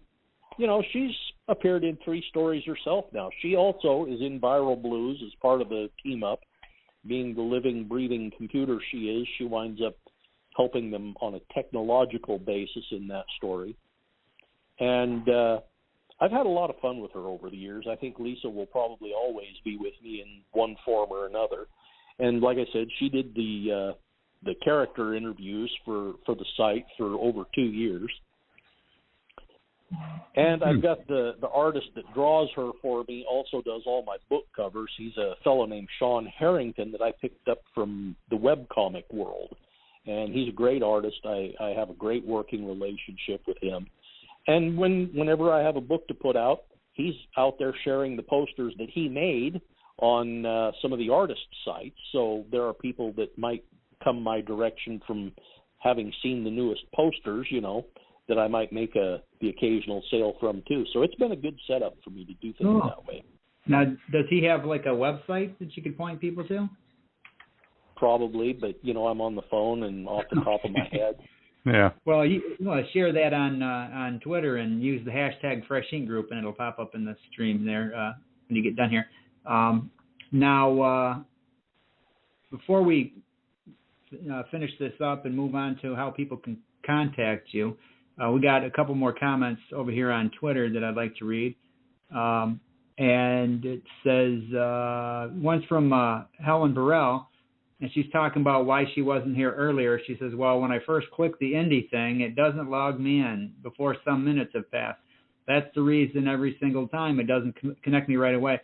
she's appeared in 3 stories herself now. She also is in Viral Blues as part of the team up. Being the living, breathing computer she is, she winds up helping them on a technological basis in that story. And I've had a lot of fun with her over the years. I think Lisa will probably always be with me in one form or another. And like I said, she did the character interviews for the site for over 2 years. And I've got the artist that draws her for me also does all my book covers. He's a fellow named Sean Harrington that I picked up from the webcomic world. And he's a great artist. I have a great working relationship with him. And whenever I have a book to put out, he's out there sharing the posters that he made on some of the artist sites. So there are people that might come my direction from having seen the newest posters, that I might make the occasional sale from too. So it's been a good setup for me to do things that way. Now, does he have like a website that you could point people to? Probably, but I'm on the phone and off the top of my head. Yeah. Well, you want to share that on Twitter and use the hashtag Fresh Ink Group, and it'll pop up in the stream there when you get done here. Now, before we finish this up and move on to how people can contact you, we got a couple more comments over here on Twitter that I'd like to read. And it says, one's from Helen Burrell, and she's talking about why she wasn't here earlier. She says, well, when I first click the indie thing, it doesn't log me in before some minutes have passed. That's the reason every single time it doesn't connect me right away.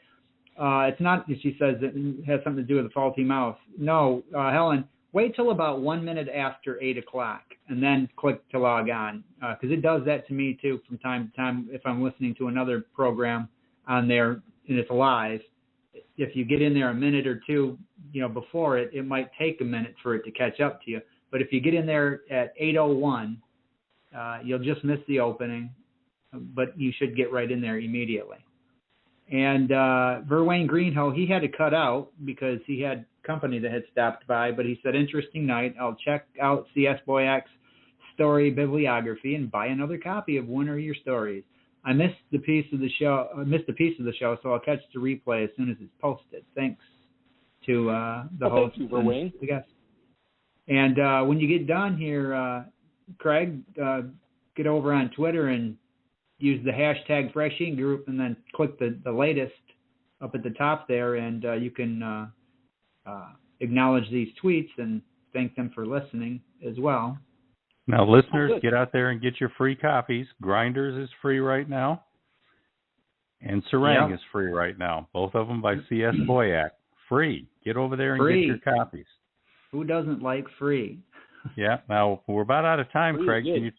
It's not, she says, it has something to do with a faulty mouse. No, Helen, wait till about 1 minute after 8 o'clock and then click to log on, because it does that to me too from time to time if I'm listening to another program on there and it's live. If you get in there a minute or two, before it might take a minute for it to catch up to you. But if you get in there at 8:01, you'll just miss the opening, but you should get right in there immediately. And Verwayne Greenhoe, he had to cut out because he had company that had stopped by, but he said, interesting night. I'll check out C.S. Boyack's story bibliography and buy another copy of one of your stories. I missed a piece of the show, so I'll catch the replay as soon as it's posted. Thanks to the host. Thank you, Verwayne. The guest. And when you get done here, Craig, get over on Twitter and use the hashtag Fresh Ink Group, and then click the latest up at the top there, and you can acknowledge these tweets and thank them for listening as well. Now, listeners, get out there and get your free copies. Grinders is free right now, and Serang is free right now. Both of them by C.S. Boyack. Free. Get over there and get your copies. Who doesn't like free? Yeah. Now, we're about out of time, Craig. Can you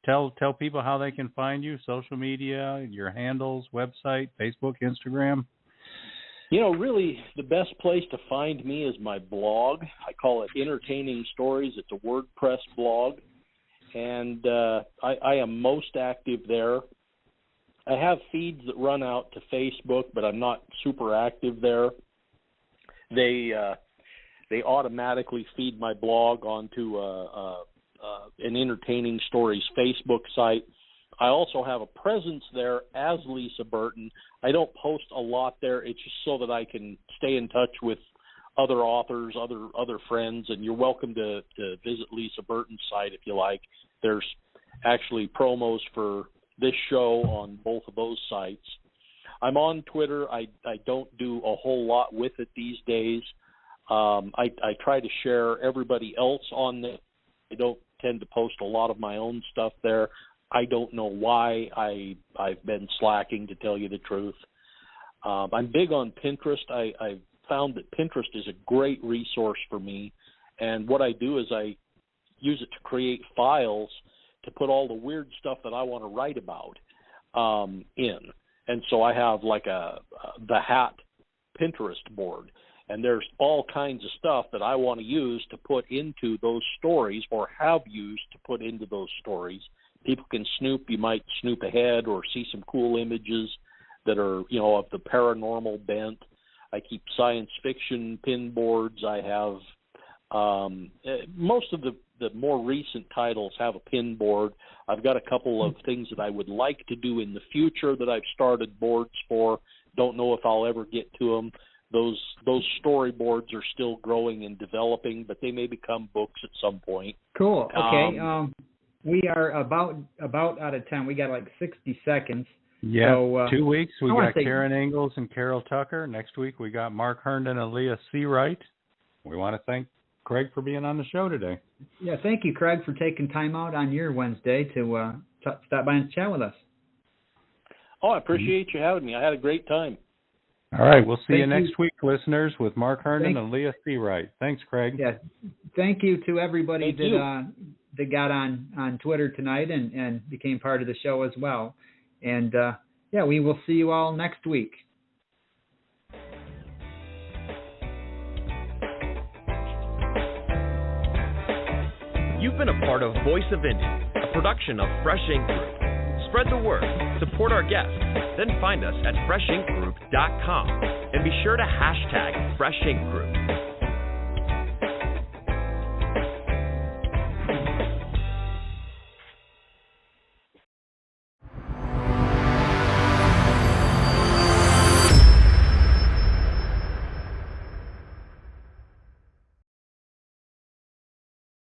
tell people how they can find you, social media, your handles, website, Facebook, Instagram? Really, the best place to find me is my blog. I call it Entertaining Stories. It's a WordPress blog, and I am most active there. I have feeds that run out to Facebook, but I'm not super active there. They automatically feed my blog onto an Entertaining Stories Facebook site. I also have a presence there as Lisa Burton. I don't post a lot there. It's just so that I can stay in touch with other authors, other friends, and you're welcome to visit Lisa Burton's site if you like. There's actually promos for this show on both of those sites. I'm on Twitter. I don't do a whole lot with it these days. I try to share everybody else on there. I don't tend to post a lot of my own stuff there. I don't know why I've been slacking, to tell you the truth. I'm big on Pinterest. I've found that Pinterest is a great resource for me, and what I do is I use it to create files to put all the weird stuff that I want to write about in. And so I have like the hat Pinterest board, and there's all kinds of stuff that I want to use to put into those stories, or have used to put into those stories. People can snoop. You might snoop ahead or see some cool images that are, of the paranormal bent. I keep science fiction pin boards. I have most of the more recent titles have a pin board. I've got a couple of things that I would like to do in the future that I've started boards for. Don't know if I'll ever get to them. Those storyboards are still growing and developing, but they may become books at some point. Cool. Okay. We are about out of time. We got like 60 seconds. Yeah. So, 2 weeks we got Karen Ingalls and Carol Tucker. Next week we got Mark Herndon and Leah Seawright. We want to thank Craig for being on the show today. Yeah, thank you, Craig, for taking time out on your Wednesday to stop by and chat with us. Oh, I appreciate you having me. I had a great time. All right, we'll see you next week, listeners, with Mark Herndon and Leah Seawright. Thanks, Craig. Yeah, thank you to everybody that got on Twitter tonight and became part of the show as well. And, we will see you all next week. You've been a part of Voice of Indie, a production of Fresh Ink Group. Spread the word, support our guests, then find us at freshinkgroup.com and be sure to hashtag Fresh Ink Group.